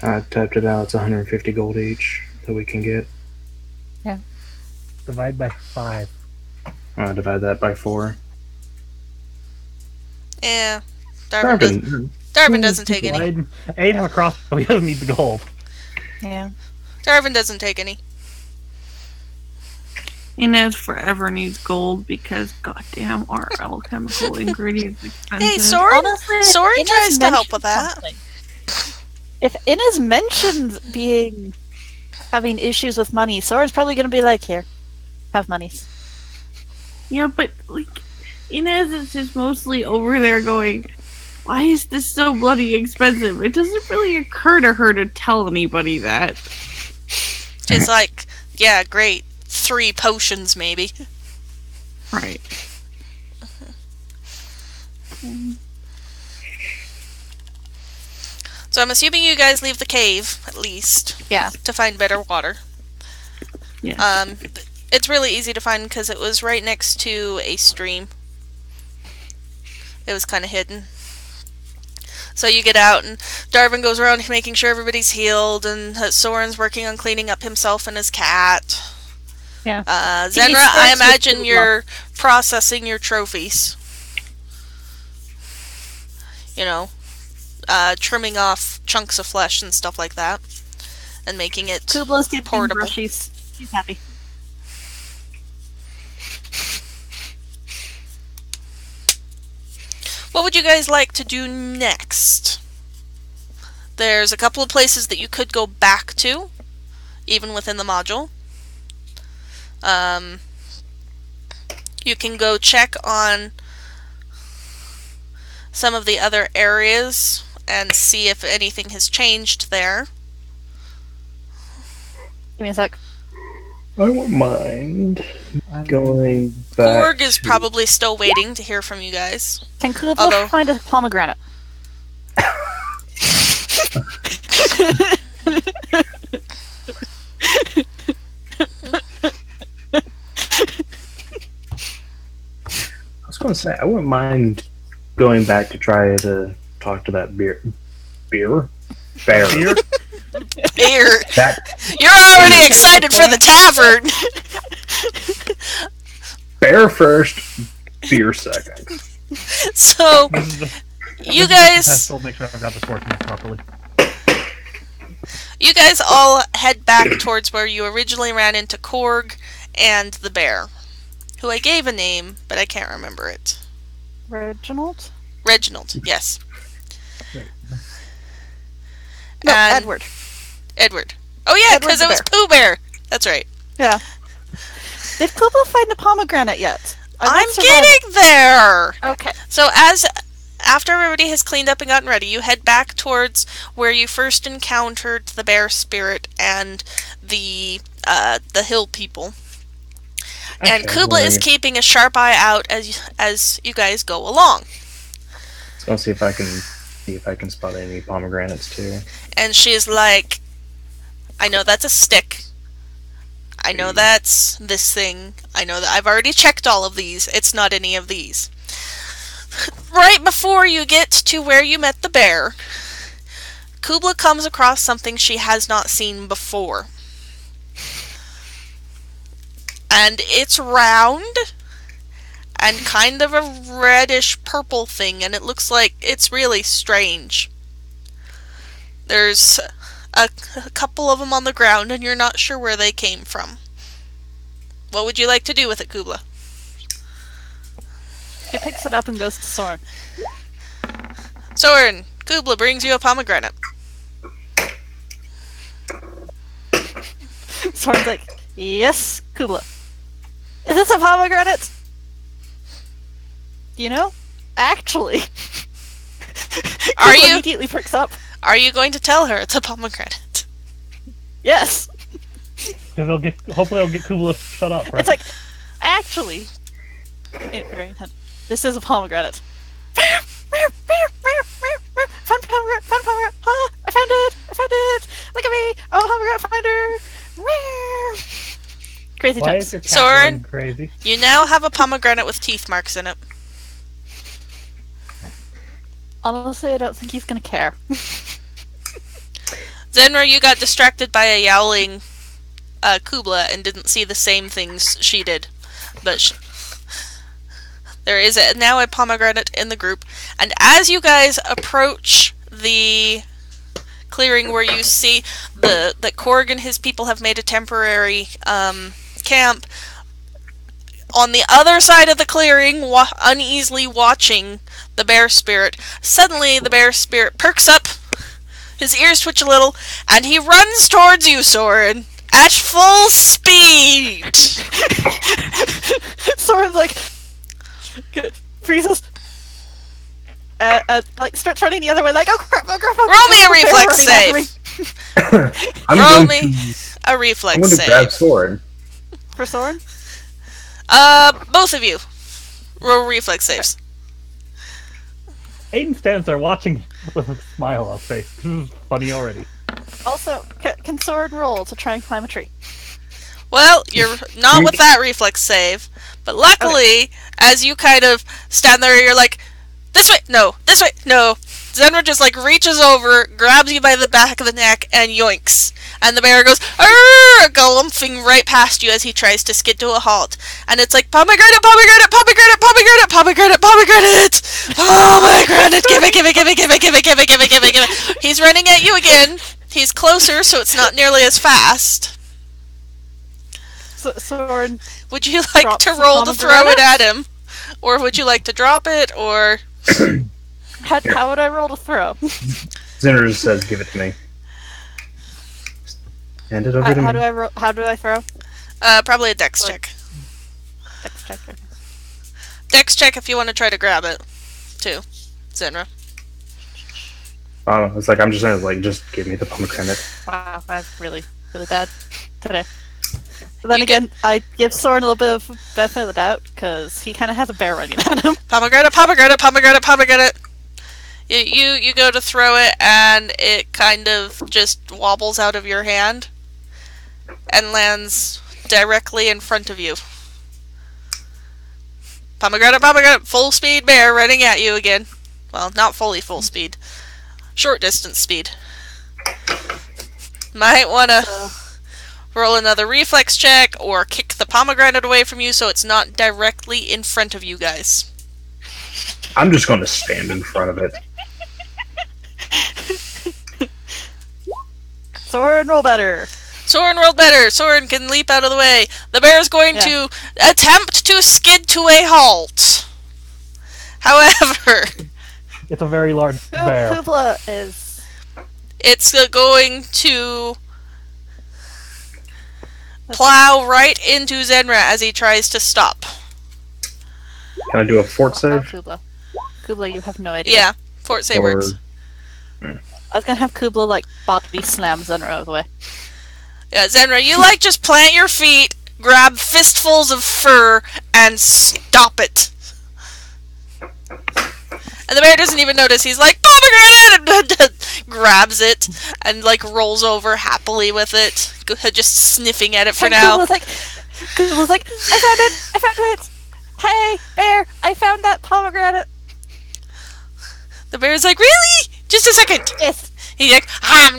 I typed it out. It's 150 gold each that we can get. Divide by 5. Divide that by 4. Yeah. Darvan doesn't take any. Aid has a crossbow, he doesn't need the gold. Yeah. Darvan doesn't take any. Inez forever needs gold because goddamn our alchemical ingredients expensive. Hey, Sorin! Honestly, Sorin Inez tries to help with mentioned that. something. If Inez mentions having issues with money, Sora's probably going to be like, here, have monies. Yeah, but like Inez is just mostly over there going, why is this so bloody expensive? It doesn't really occur to her to tell anybody that. She's like, yeah, great. 3 potions, maybe. Right. So I'm assuming you guys leave the cave, at least. Yeah. To find better water. Yeah. It's really easy to find because it was right next to a stream. It was kind of hidden. So you get out, and Darvan goes around making sure everybody's healed, and Soren's working on cleaning up himself and his cat. Yeah. Zenra, I imagine you're processing your trophies. You know, trimming off chunks of flesh and stuff like that, and making it Cubla's getting portable. brushies. She's happy. What would you guys like to do next? There's a couple of places that you could go back to, even within the module. You can go check on some of the other areas and see if anything has changed there. Give me a sec. I won't mind going back. Korg is probably still waiting to hear from you guys. Can Cubla Although- find a pomegranate? I was going to say, I wouldn't mind going back to try to talk to that bear. Beer? Here, That you're already excited for the tavern. bear first, beer second. So you guys, I'll make sure I've got this working properly. you guys all head back towards where you originally ran into Korg and the bear, who I gave a name, but I can't remember it. Reginald? Reginald, yes. No, And- Edward. Edward. Oh yeah, because it Edward was the Pooh Bear. That's right. Yeah. Did Cubla find the pomegranate yet? I'm getting there! Okay. So after everybody has cleaned up and gotten ready, you head back towards where you first encountered the bear spirit and the hill people. And Okay, Cubla is well, keeping a sharp eye out as you guys go along. Let's go see if I can spot any pomegranates too. And she is like, I know that's a stick. I know that's this thing. I know that I've already checked all of these. It's not any of these. Right before you get to where you met the bear, Cubla comes across something she has not seen before. And it's round and kind of a reddish purple thing, and it looks like it's really strange. There's a couple of them on the ground, and you're not sure where they came from. What would you like to do with it, Cubla? He picks it up and goes to Sorin. Sorin, Cubla brings you a pomegranate. Sorin's like, yes, Cubla. Is this a pomegranate? You know, actually. Are Cubla you? immediately perks up. Are you going to tell her it's a pomegranate? Yes. Because hopefully they'll get Cubla shut up, right? It's like, actually, this is a pomegranate. Found pomegranate, found pomegranate. Ah, I found it. Look at me. Oh, pomegranate finder. Crazy Why times. is your cat Sorin? going crazy? You now have a pomegranate with teeth marks in it. Honestly, I don't think he's gonna care. Zenra, you got distracted by a yowling Cubla and didn't see the same things she did. But there is now a pomegranate in the group. And as you guys approach the clearing where you see that Korg and his people have made a temporary camp, on the other side of the clearing, uneasily watching the bear spirit, suddenly the bear spirit perks up, his ears twitch a little, and he runs towards you, Sorin, at full speed! Sorin, like, freezes. Like, starts running the other way, like, oh crap, oh crap, oh crap. Roll me a reflex save! Roll me a reflex I'm going to save. grab Sorin. For Sorin? Both of you. Roll reflex saves. Aiden stands there watching with a smile on his face. This is funny already. Also, can Sorin roll to try and climb a tree? Well, you're not with that reflex save, but luckily, as you kind of stand there, you're like, this way, no, Zenra just like reaches over, grabs you by the back of the neck, and yoinks. And the bear goes, "Arr!" galumphing right past you as he tries to skid to a halt. And it's like, pomegranate, pomegranate, pomegranate, pomegranate, pomegranate, pomegranate! Pomegranate, give it, give it, give it, give it, give it, give it, give it, give it, give it. He's running at you again. He's closer, so it's not nearly as fast. Sorin, Would you like to roll to throw it at him? Or would you like to drop it, or... how would I roll to throw? Zinner just says, give it to me. Hand it over to me. How do I throw? Probably a dex check. Dex check. Dex check if you want to try to grab it, too, Zenra. Oh, it's like, I'm just saying, like, just give me the pomegranate. Wow, that's really, really bad today. But then again, I give Sorin a little bit of benefit of the doubt, because he kind of has a bear running at him. Pomegranate, pomegranate, pomegranate, pomegranate! You go to throw it, and it kind of just wobbles out of your hand, and lands directly in front of you. Pomegranate, pomegranate, full speed bear running at you again. Well, not fully full speed. Short distance speed. Might wanna roll another reflex check, or kick the pomegranate away from you so it's not directly in front of you guys. I'm just going to stand in front of it. Sorin, roll better. Sorin rolled better. Sorin can leap out of the way. The bear is going to attempt to skid to a halt. However, It's a very large bear. Cubla is... it's going to plow right into Zenra as he tries to stop. Can I do a fort save? Cubla. Cubla, you have no idea. Yeah, fort save Or- works. I was gonna have Cubla, like, body slam Zenra out of the way. Yeah, Zenra, you like just plant your feet, grab fistfuls of fur, and stop it. And the bear doesn't even notice. He's like, pomegranate! Grabs it, and like rolls over happily with it, just sniffing at it for now. Cubla's like, I found it! Hey, bear, I found that pomegranate! The bear's like, really? Just a second. Yes. He's like,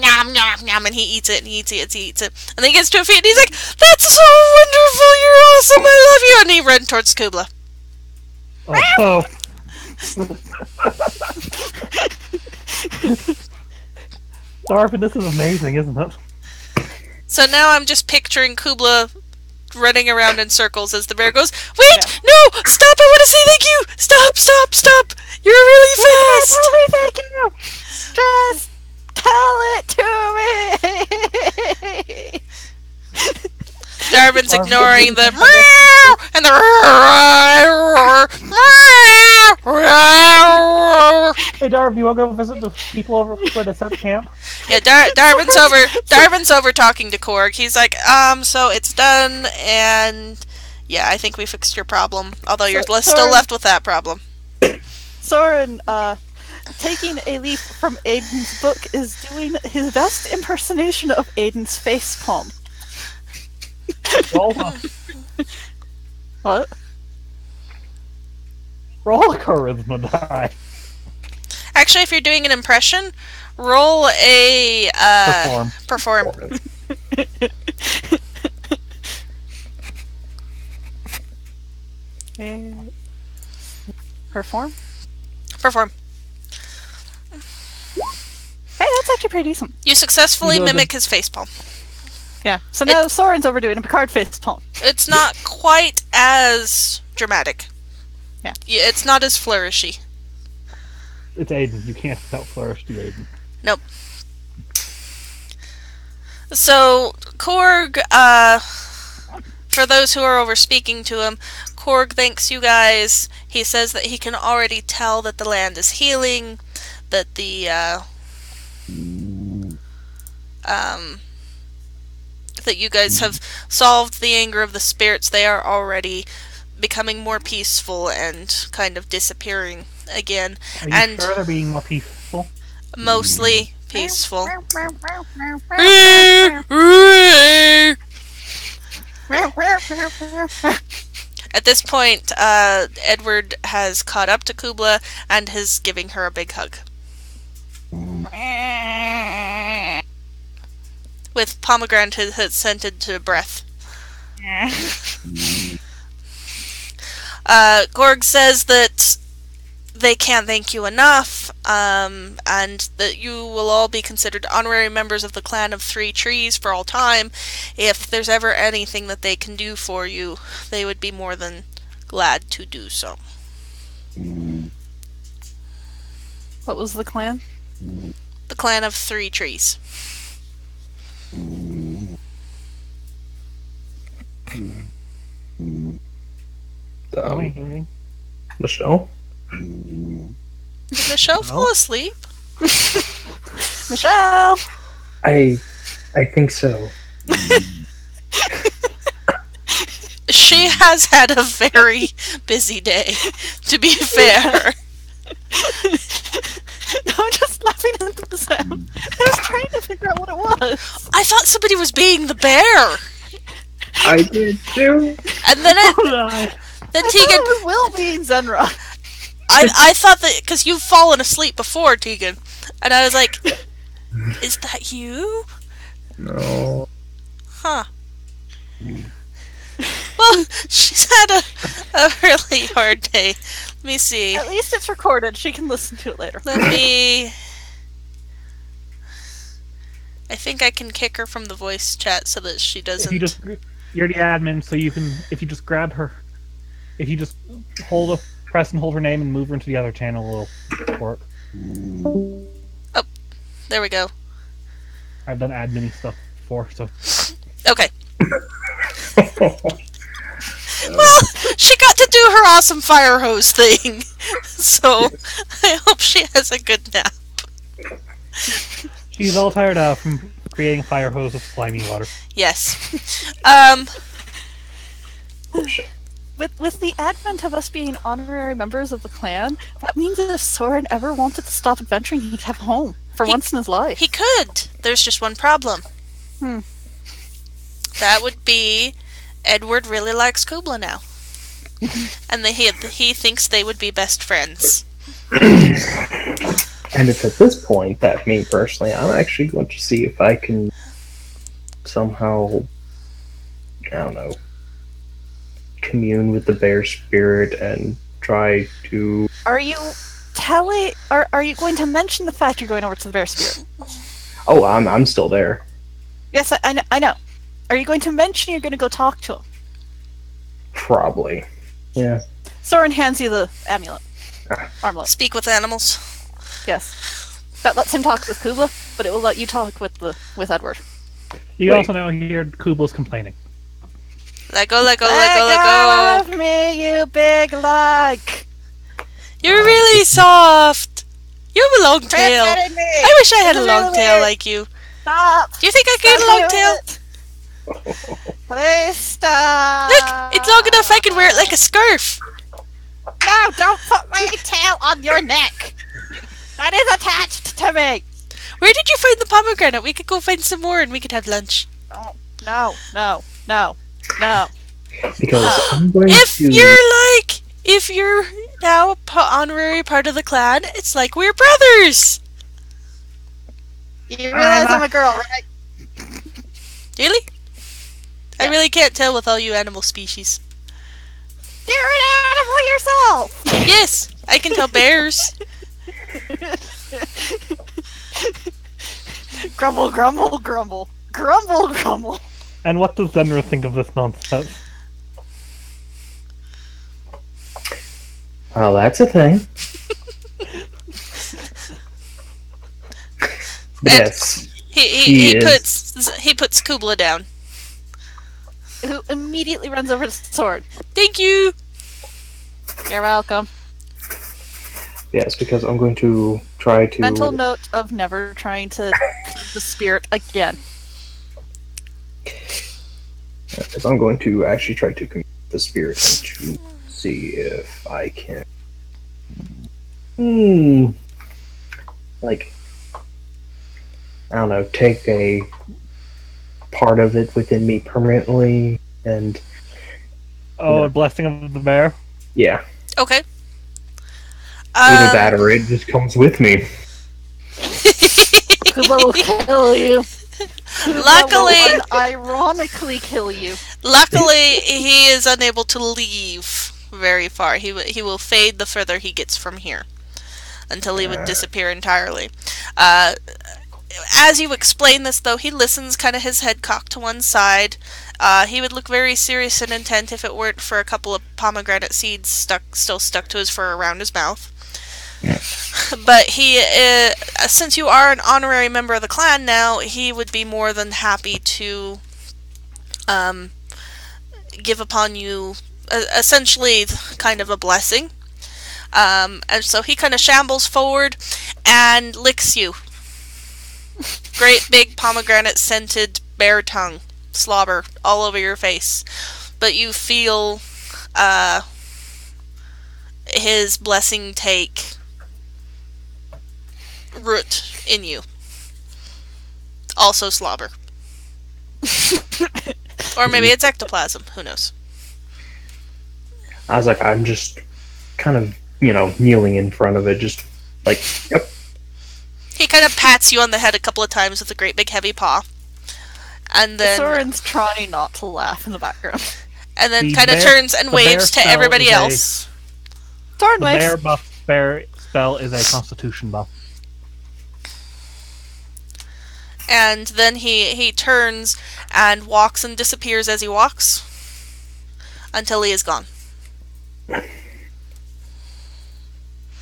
nom, nom, nom, and he eats it, and he eats it, and he eats it. And then he gets to a feet, and he's like, that's so wonderful, you're awesome, I love you. And he runs towards Cubla. Oh. Darvan, this is amazing, isn't it? So now I'm just picturing Cubla running around in circles as the bear goes, wait, no, stop, I want to say thank you. Stop. You're really fast. Really, thank you! Just tell it to me! Darvan's ignoring the and the Hey, Darvan, you want to go visit the people over where they set camp? yeah, Darvan's over talking to Korg. He's like, so it's done, and yeah, I think we fixed your problem. Although you're still left with that problem. Sorin, taking a leaf from Aiden's book, is doing his best impersonation of Aiden's facepalm. Roll What? a charisma die. Actually, if you're doing an impression, roll a perform. Perform? Perform. Hey, that's actually pretty decent. You successfully mimic his facepalm. Yeah. So now Soren's overdoing a Picard facepalm. It's not quite as dramatic. Yeah. It's not as flourishy. It's Aiden. You can't out-flourish the Aiden. Nope. So, Korg, for those who are over speaking to him, Korg thanks you guys. He says that he can already tell that the land is healing, that the, that you guys have solved the anger of the spirits. They are already becoming more peaceful and kind of disappearing again. Are you sure they're being more peaceful? Mostly peaceful. At this point, Edward has caught up to Cubla and is giving her a big hug. With pomegranate scented to breath. Gorg says that they can't thank you enough, and that you will all be considered honorary members of the Clan of Three Trees for all time. If there's ever anything that they can do for you, they would be more than glad to do so. What was the clan? The Clan of Three Trees. Michelle? Did Michelle fall asleep? Michelle! I think so. She has had a very busy day, to be fair. No, I'm just laughing at the sound. I was trying to figure out what it was. I thought somebody was being the bear. I did too. And then then I Tegan, thought it was Will being Zenra. I thought that because you've fallen asleep before, Tegan, and I was like, "Is that you?" No. Huh. Well, she's had a really hard day. Let me see. At least it's recorded. She can listen to it later. Let me. I think I can kick her from the voice chat so that she doesn't. You're the admin, so you can. If you just grab her, if you just press and hold her name and move her into the other channel, it'll work. Oh, there we go. I've done admin stuff before, so. Okay. Well, she got to do her awesome fire hose thing, so I hope she has a good nap. She's all tired out from creating a fire hose of slimy water. Yes. With the advent of us being honorary members of the clan, that means that if Sorin ever wanted to stop adventuring, he'd have a home for once in his life. He could. There's just one problem. That would be Edward really likes Cubla now. And he thinks they would be best friends. And it's at this point that me personally, I'm actually going to see if I can somehow, I don't know, commune with the bear spirit and try to... Are you going to mention the fact you're going over to the bear spirit? Oh, I'm still there. Yes, I know. Are you going to mention you're going to go talk to him? Probably. Yeah. Sorin hands you the amulet. Armlet. Speak with animals. Yes. That lets him talk with Cubla, but it will let you talk with Edward. You also now hear Kubla's complaining. Let go, let go, let go, let go. Let me, you big lug. You're really soft. You have a long tail. I wish I had a long tail like you. Stop. Do you think I can get a long tail? Please stop. Look, it's long enough I can wear it like a scarf. No, don't put my tail on your neck. That is attached to me. Where did you find the pomegranate? We could go find some more and we could have lunch. No. Because I'm going If you're now a honorary part of the clan. It's like we're brothers! You realize I'm a girl, right? Really? I Yeah. really can't tell with all you animal species. You're an animal yourself! Yes, I can tell bears. Grumble, grumble, grumble. Grumble, grumble. And what does Zenra think of this nonsense? Well, that's a thing. Yes. He is. puts Cubla down. Who immediately runs over to Sword. Thank you. You're welcome. Yes, because I'm going to try to. Mental note of never trying to feed the spirit again. Because I'm going to actually try to commute the spirit and to see if I can. Like, I don't know, take a part of it within me permanently, and Oh, Yeah. a blessing of the bear? yeah, Okay. either that or it just comes with me. Cubla will kill you. Luckily, Ironically kill you. luckily, he is unable to leave very far. He will fade the further he gets from here, until he would disappear entirely. As you explain this, though, he listens, kind of his head cocked to one side. He would look very serious and intent if it weren't for a couple of pomegranate seeds still stuck to his fur around his mouth. But he, since you are an honorary member of the clan now, he would be more than happy to give upon you, essentially, kind of a blessing. And so he kind of shambles forward and licks you. Great big pomegranate scented bear tongue slobber all over your face. But you feel his blessing take root in you. Also slobber. Or maybe it's ectoplasm. Who knows? I was like, I'm just kind of, kneeling in front of it, just like, yep. He kind of pats you on the head a couple of times with a great big heavy paw. And then Soren's trying not to laugh in the background. kind The of bear- turns and the waves bear to spell everybody is a- else. Soren The waves. bear buff bear spell is a constitution buff. And then he turns and walks and disappears as he walks until he is gone.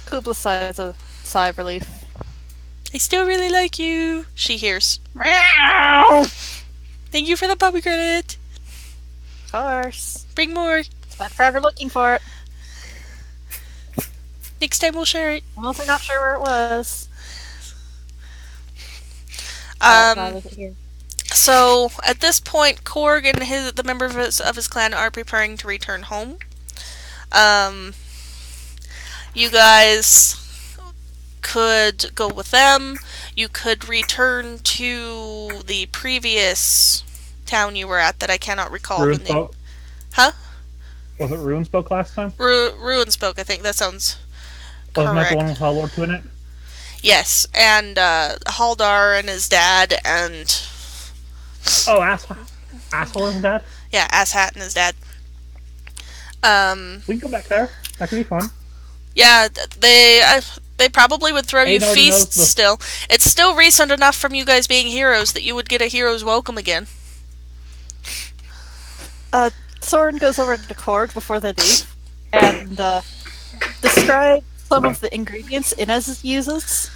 Cubla sighs a sigh of relief. I still really like you, she hears. Meow! Thank you for the pomegranate. Of course. Bring more. Spent forever looking for it. Next time we'll share it. I'm also not sure where it was. So at this point, Korg and the members of his clan are preparing to return home. You guys could go with them. You could return to the previous town you were at that I cannot recall the Ruin name. spoke? Huh? Was it Ruin spoke last time? Ruin spoke, I think. That sounds Wasn't that correct. the one with Lord Two in it? Yes, and Haldar and his dad, and Oh, asshole is dad? yeah, Asshat and his dad. We can go back there. That could be fun. Yeah, they probably would throw you Aiden already knows feasts still. It's still recent enough from you guys being heroes that you would get a hero's welcome again. Soren goes over to Korg before they leave and describes some of the ingredients Inez uses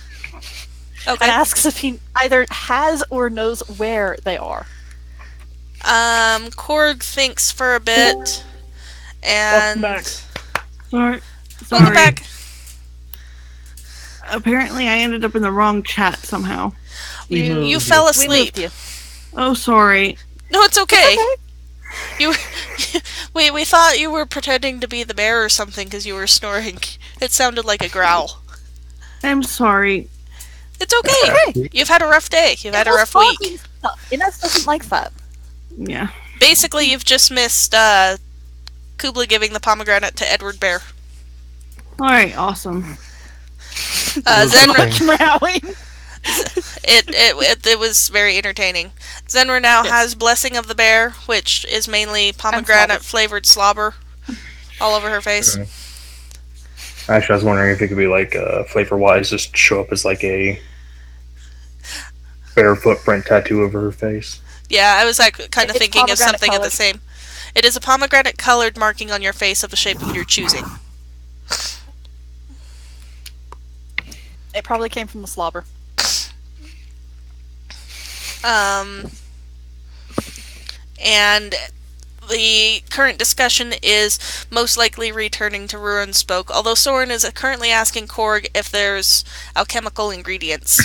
Okay. and asks if he either has or knows where they are. Korg thinks for a bit, and Welcome back. Sorry. welcome back. Apparently, I ended up in the wrong chat somehow. We moved You fell We asleep. moved you. Oh, sorry. No, it's okay. You, we thought you were pretending to be the bear or something because you were snoring. It sounded like a growl. I'm sorry. It's okay. You've had a rough day. You've had a rough week. Inez doesn't like that. Yeah. Basically, you've just missed Cubla giving the pomegranate to Edward Bear. Alright, awesome. Zenra, Meowing. it was very entertaining. Zenra now has Blessing of the Bear, which is mainly pomegranate flavored slobber all over her face. Actually, I was wondering if it could be like flavor-wise, just show up as like a bear footprint tattoo over her face. Yeah, I was like kind of It's thinking of something of the pomegranate same. It is a pomegranate colored marking on your face of the shape of your choosing. It probably came from the slobber. And the current discussion is most likely returning to Ruin Spoke, although Sorin is currently asking Korg if there's alchemical ingredients.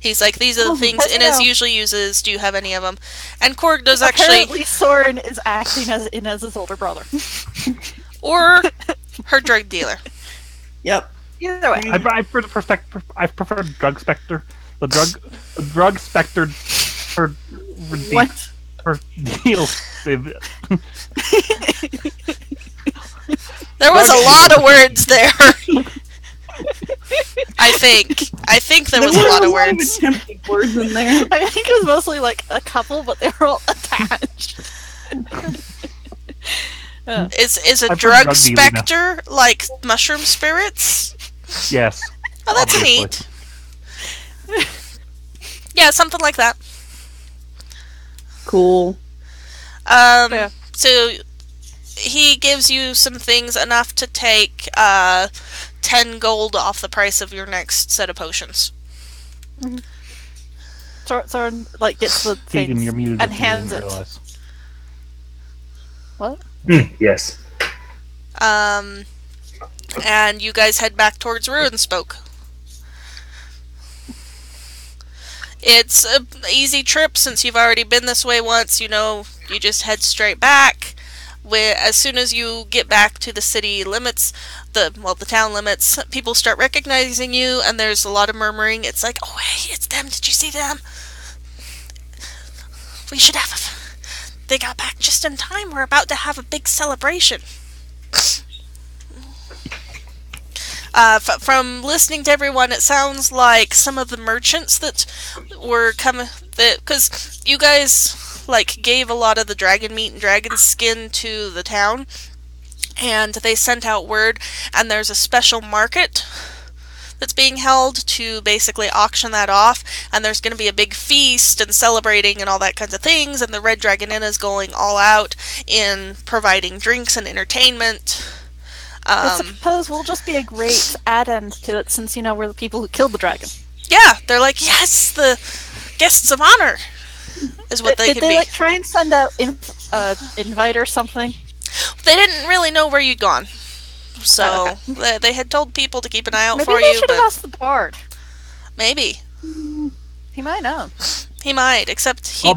He's like, these are the things Inez usually uses, do you have any of them? And Korg does Apparently Sorin is acting as Inez's older brother. or her drug dealer. Yep. Either way. I prefer drug specter. The drug specter for What? for deal. There was a lot of words there. I think there was a lot of words. Attempting words in there. I think it was mostly like a couple, but they were all attached. Is a I've heard drug drug dealing now. specter like mushroom spirits? Yes. Oh, that's Obviously. neat. Yeah, something like that. Cool. Yeah. So he gives you some things enough to take 10 gold off the price of your next set of potions. Sorin like gets the Keegan, things you're muted. and if you hands didn't it. realize. What? Yes. And you guys head back towards Ruin Spoke. It's an easy trip since you've already been this way once. You know, you just head straight back. As soon as you get back to the city limits, the town limits, people start recognizing you, and there's a lot of murmuring. It's like, oh, hey, it's them. Did you see them? We should have... They got back just in time. We're about to have a big celebration. From listening to everyone, it sounds like some of the merchants that were coming... Because you guys... gave a lot of the dragon meat and dragon skin to the town, and they sent out word, and there's a special market that's being held to basically auction that off, and there's going to be a big feast and celebrating and all that kinds of things, and the Red Dragon Inn is going all out in providing drinks and entertainment. I suppose we'll just be a great add-in to it since, we're the people who killed the dragon. Yeah, they're like, yes, the guests of honor is what they Did can they be. try and send out invite or something? They didn't really know where you'd gone. So, Okay. they had told people to keep an eye out Maybe for they you, should have but asked the bard. maybe. He might know. He might, except he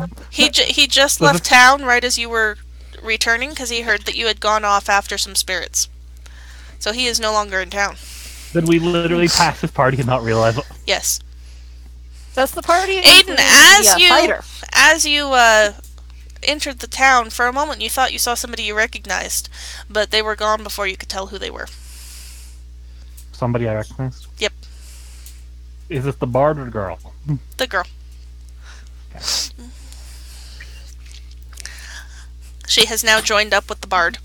just Was left town right as you were returning because he heard that you had gone off after some spirits. So he is no longer in town. Did we literally pass this party and not realize it? Yes. That's the party. Aiden, Fighter. as you entered the town, for a moment you thought you saw somebody you recognized, but they were gone before you could tell who they were. Somebody I recognized? Yep. Is this the bard or the girl? The girl. Okay. She has now joined up with the bard.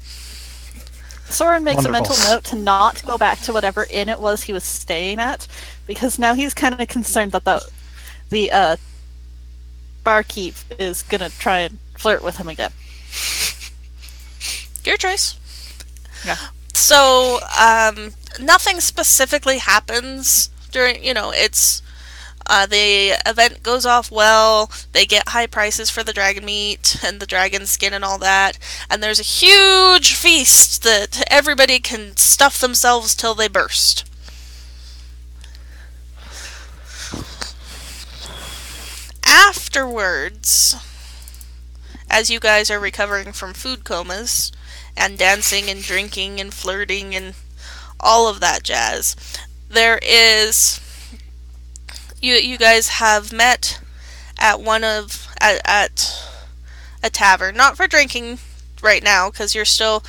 Sorin makes Wonderful. a mental note to not go back to whatever inn it was he was staying at, because now he's kind of concerned that the barkeep is gonna try and flirt with him again. Your choice. Yeah. So, nothing specifically happens during, it's, the event goes off well, they get high prices for the dragon meat and the dragon skin and all that, and there's a huge feast that everybody can stuff themselves till they burst. Afterwards, as you guys are recovering from food comas, and dancing and drinking and flirting and all of that jazz, there is... You guys have met at at a tavern. Not for drinking right now, because you're still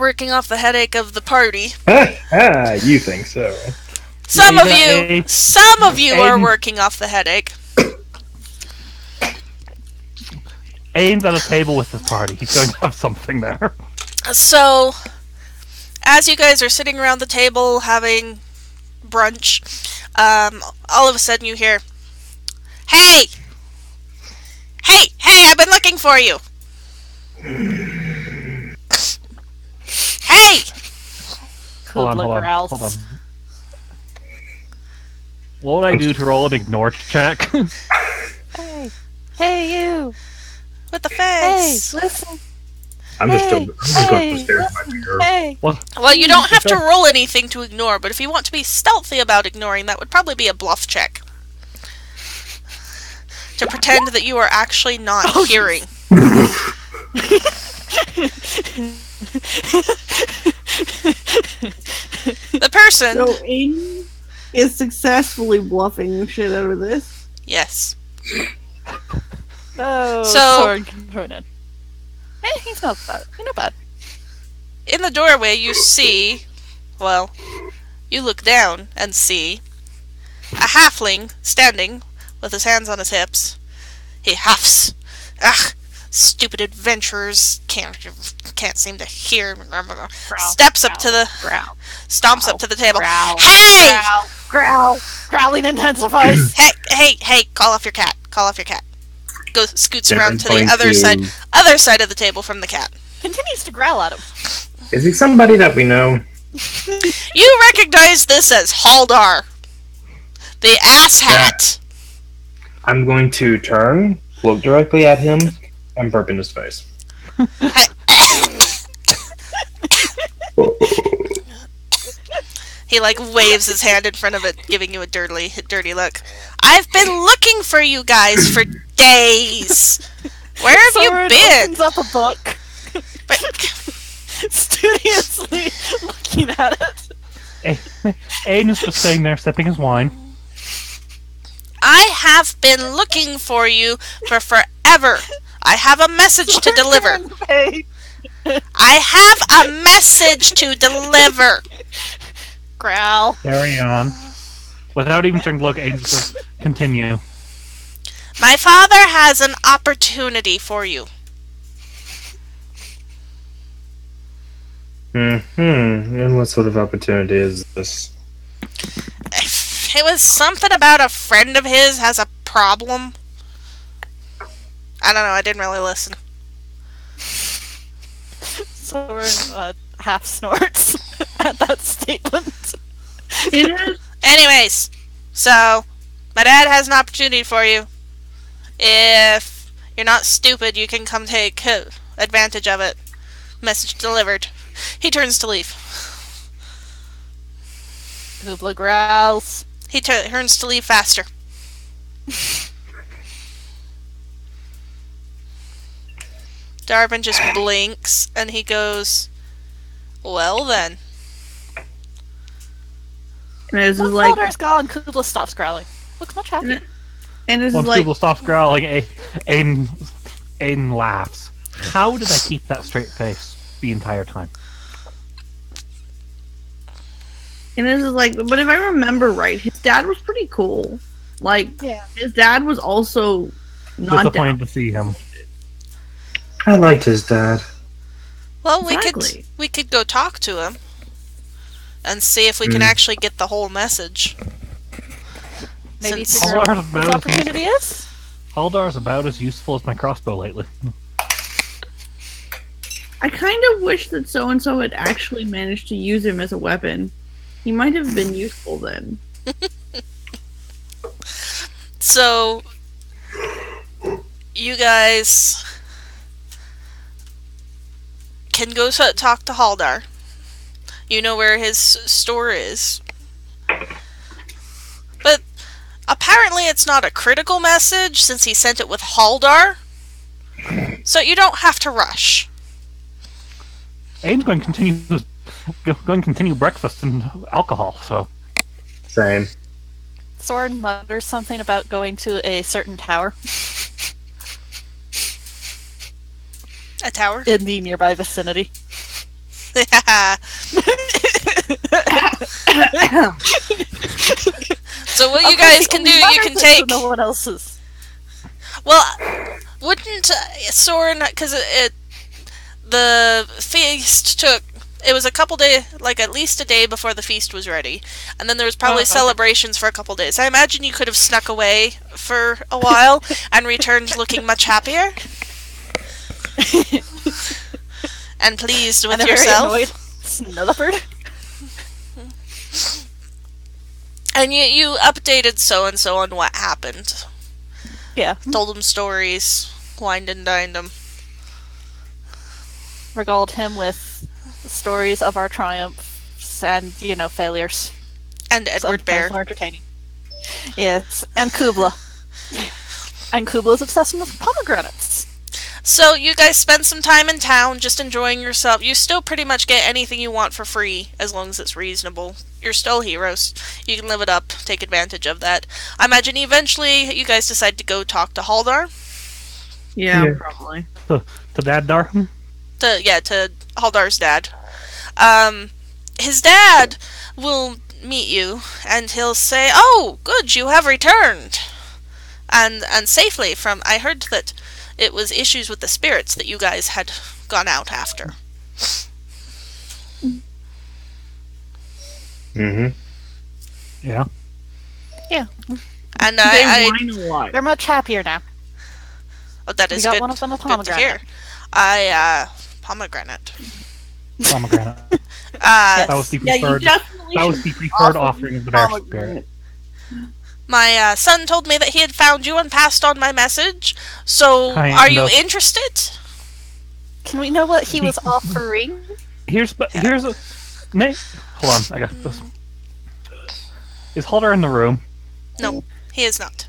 working off the headache of the party. You think so? Some of you are Aiden. working off the headache. Aiden's at a table with his party. He's going to have something there. So, as you guys are sitting around the table having brunch, all of a sudden you hear, "Hey! Hey! Hey! I've been looking for you! Hey!" Cubla growls. hold on. What would I do to roll an ignore check? Hey! Hey, you! With the Hey, face. listen! I'm just going to stare at my finger. Hey! Well, you don't have to roll anything to ignore, but if you want to be stealthy about ignoring, that would probably be a bluff check. To pretend that you are actually not hearing. The person... So Aiden is successfully bluffing the shit out of this. Yes. Oh, So- Sorin can join in. Hey, he's not bad. He's not bad. In the doorway, you see... Well, you look down and see a halfling standing with his hands on his hips. He huffs. Ugh, stupid adventurers can't seem to hear. Steps up to the... Growl. Stomps up to the table. Growl. Hey! Growl. Growling intensifies. Hey! Call off your cat. Call off your cat. Go scoots Then around I'm to the going other to- side of the table from the cat. Continues to growl at him. Is he somebody that we know? You recognize this as Haldar, the asshat. I'm going to turn, look directly at him, and burp in his face. He waves his hand in front of it, giving you a dirty look. I've been looking for you guys for days. Where have Sorin you been? opens up a book, studiously looking at it. Aiden's just sitting there sipping his wine. I have been looking for you for forever. I have a message to deliver. Hey. I have a message to deliver. Growl. Carry on. Without even turning to look, Aiden says, continue. My father has an opportunity for you. And what sort of opportunity is this? It was something about a friend of his has a problem. I don't know, I didn't really listen. Sorin half snorts at that statement. Anyways, so, my dad has an opportunity for you. If you're not stupid, you can come take advantage of it. Message delivered. He turns to leave. Cubla growls. He turns to leave faster. Darvan just blinks, and he goes, well then. And this is Once like, Haldar's gone, Cubla stops growling. Looks much happier. and this is Once like, people stop growling, Aiden laughs. How did I keep that straight face the entire time? and this is like, but if I remember right, his dad was pretty cool. Like, Yeah. his dad was also not Disappointed down. to see him. I liked his dad. Well, Exactly. we could go talk to him and see if we can actually get the whole message. Maybe Since- figure out Haldar's what his opportunity is? Haldar's about as useful as my crossbow lately. I kind of wish that so-and-so had actually managed to use him as a weapon. He might have been useful then. So, you guys can go talk to Haldar. You know where his store is. But apparently it's not a critical message since he sent it with Haldar. So you don't have to rush. Aiden's going to continue breakfast and alcohol, so... Same. Sorin mutters something about going to a certain tower A tower? in the nearby vicinity. So what you guys can do, you can take. No one else's. Well, wouldn't Sorin, because the feast took. It was a couple days, like at least a day before the feast was ready, and then there was probably celebrations for a couple days. I imagine you could have snuck away for a while and returned looking much happier and pleased with yourself. Leopard. And you updated so and so on what happened. Yeah. Told him stories, wined and dined him. Regaled him with stories of our triumphs and, failures. And Edward Bear. More entertaining. Yes, and Cubla. And Kubla's obsession with pomegranates. So you guys spend some time in town just enjoying yourself. You still pretty much get anything you want for free as long as it's reasonable. You're still heroes. You can live it up, take advantage of that. I imagine eventually you guys decide to go talk to Haldar. Yeah, probably. To Dad Darvan? To Haldar's dad. His dad will meet you, and he'll say, "Oh, good, you have returned, and safely from. I heard that it was issues with the spirits that you guys had gone out after." Mm-hmm. Yeah. Yeah. And They whine a lot. They're much happier now. oh, that We is got good. one of them a Good to hear. Pomegranate. Pomegranate. Uh, That was the Yeah, you preferred. definitely That was should the preferred offer offering of the bear pomegranate. spirit. My son told me that he had found you and passed on my message. So, Kind are you of. interested? Can we know what he was offering? Here's a. Nate, hold on, I got this. Is Halder in the room? No, he is not.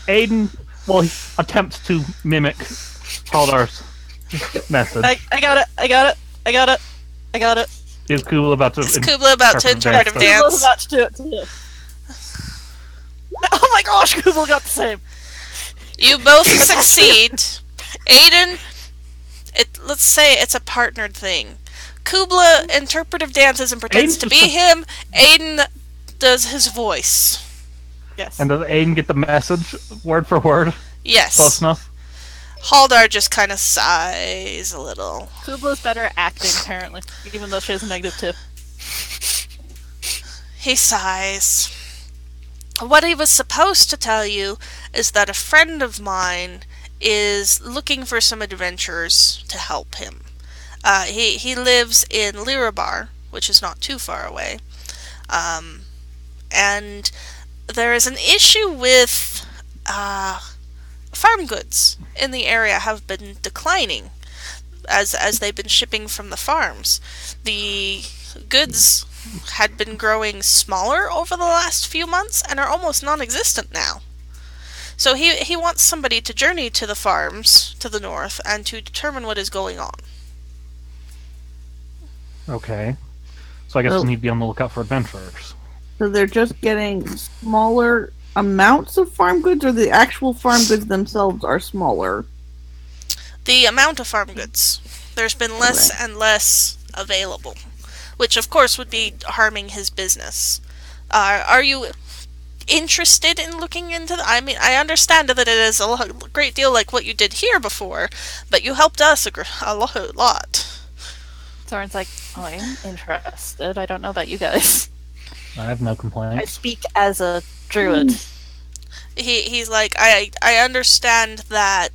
Aiden, well, he attempts to mimic Haldar's message. I got it. Is Cubla about to? Is Cubla about to interpretive dance? Kubla's dance? about to do it too. Oh my gosh, Kubla got the same. You both succeed. Aiden, let's say it's a partnered thing. Cubla interpretive dances and pretends Aiden's to just be him. Aiden does his voice. Yes. And does Aiden get the message word for word? Yes. Close enough. Haldar just kind of sighs a little. Kubla's better at acting, apparently, even though she has a -2. He sighs. What he was supposed to tell you is that a friend of mine is looking for some adventurers to help him. He lives in Lirabar, which is not too far away. And there is an issue with farm goods in the area have been declining as they've been shipping from the farms. The goods had been growing smaller over the last few months and are almost non-existent now. So he wants somebody to journey to the farms to the north and to determine what is going on. Okay. So I guess Oh. we need to be on the lookout for adventurers. So they're just getting smaller amounts of farm goods, or the actual farm goods themselves are smaller? The amount of farm goods. There's been less and less available, which of course would be harming his business. Are you interested in looking into I mean, I understand that it is a great deal like what you did here before, but you helped us a lot. Soren's like, I'm interested. I don't know about you guys. I have no I complaints. speak as a druid. He's like, I understand that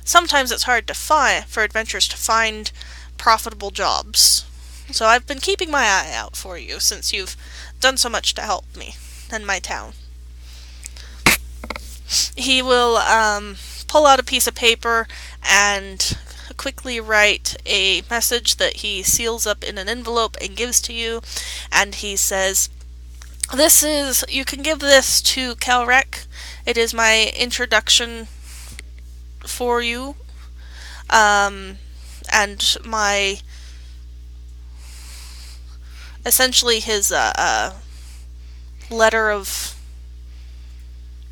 sometimes it's hard to for adventurers to find profitable jobs. So I've been keeping my eye out for you since you've done so much to help me and my town. He will pull out a piece of paper and quickly write a message that he seals up in an envelope and gives to you, and he says, you can give this to Cleric. It is my introduction for you, and my, essentially his letter of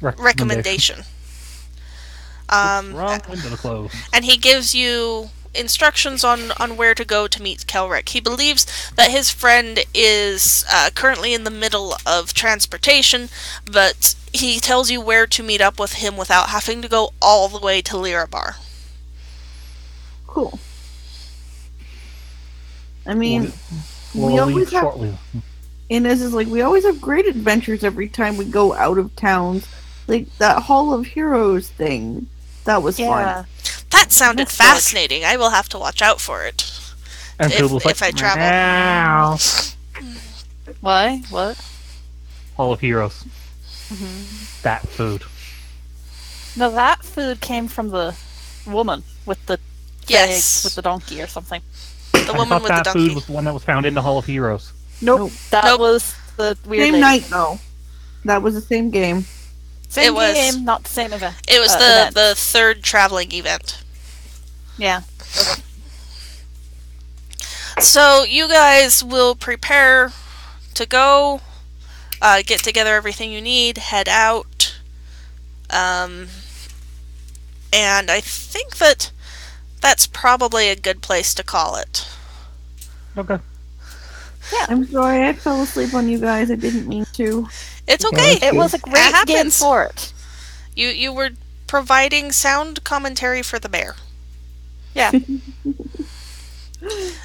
recommendation. Wrong window to close. And he gives you instructions on where to go to meet Cleric. He believes that his friend is currently in the middle of transportation, but he tells you where to meet up with him without having to go all the way to Lyrabar. Cool. I mean, We'll we leave always have. shortly. Inez is like, we always have great adventures every time we go out of towns. Like that Hall of Heroes thing. That was fun. That sounded That's fascinating. I will have to watch out for it. And If I travel. Meow. Why? What? Hall of Heroes. Mm-hmm. That food. No, that food came from the woman with the Yes. with the donkey or something. The I woman thought with the that donkey. food was the one that was found in the Hall of Heroes. Nope. That Nope. was the weird Same lady. night though. That was the same game. Same It was- game, not the same event. It was event. the third traveling event. Yeah. So you guys will prepare to go, get together everything you need, head out, and I think that's probably a good place to call it. Okay. I'm sorry, I fell asleep on you guys. I didn't mean to. It's okay. It was a great happens. game for it. You were providing sound commentary for the bear. Yeah.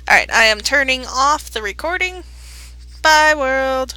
Alright, I am turning off the recording. Bye, world.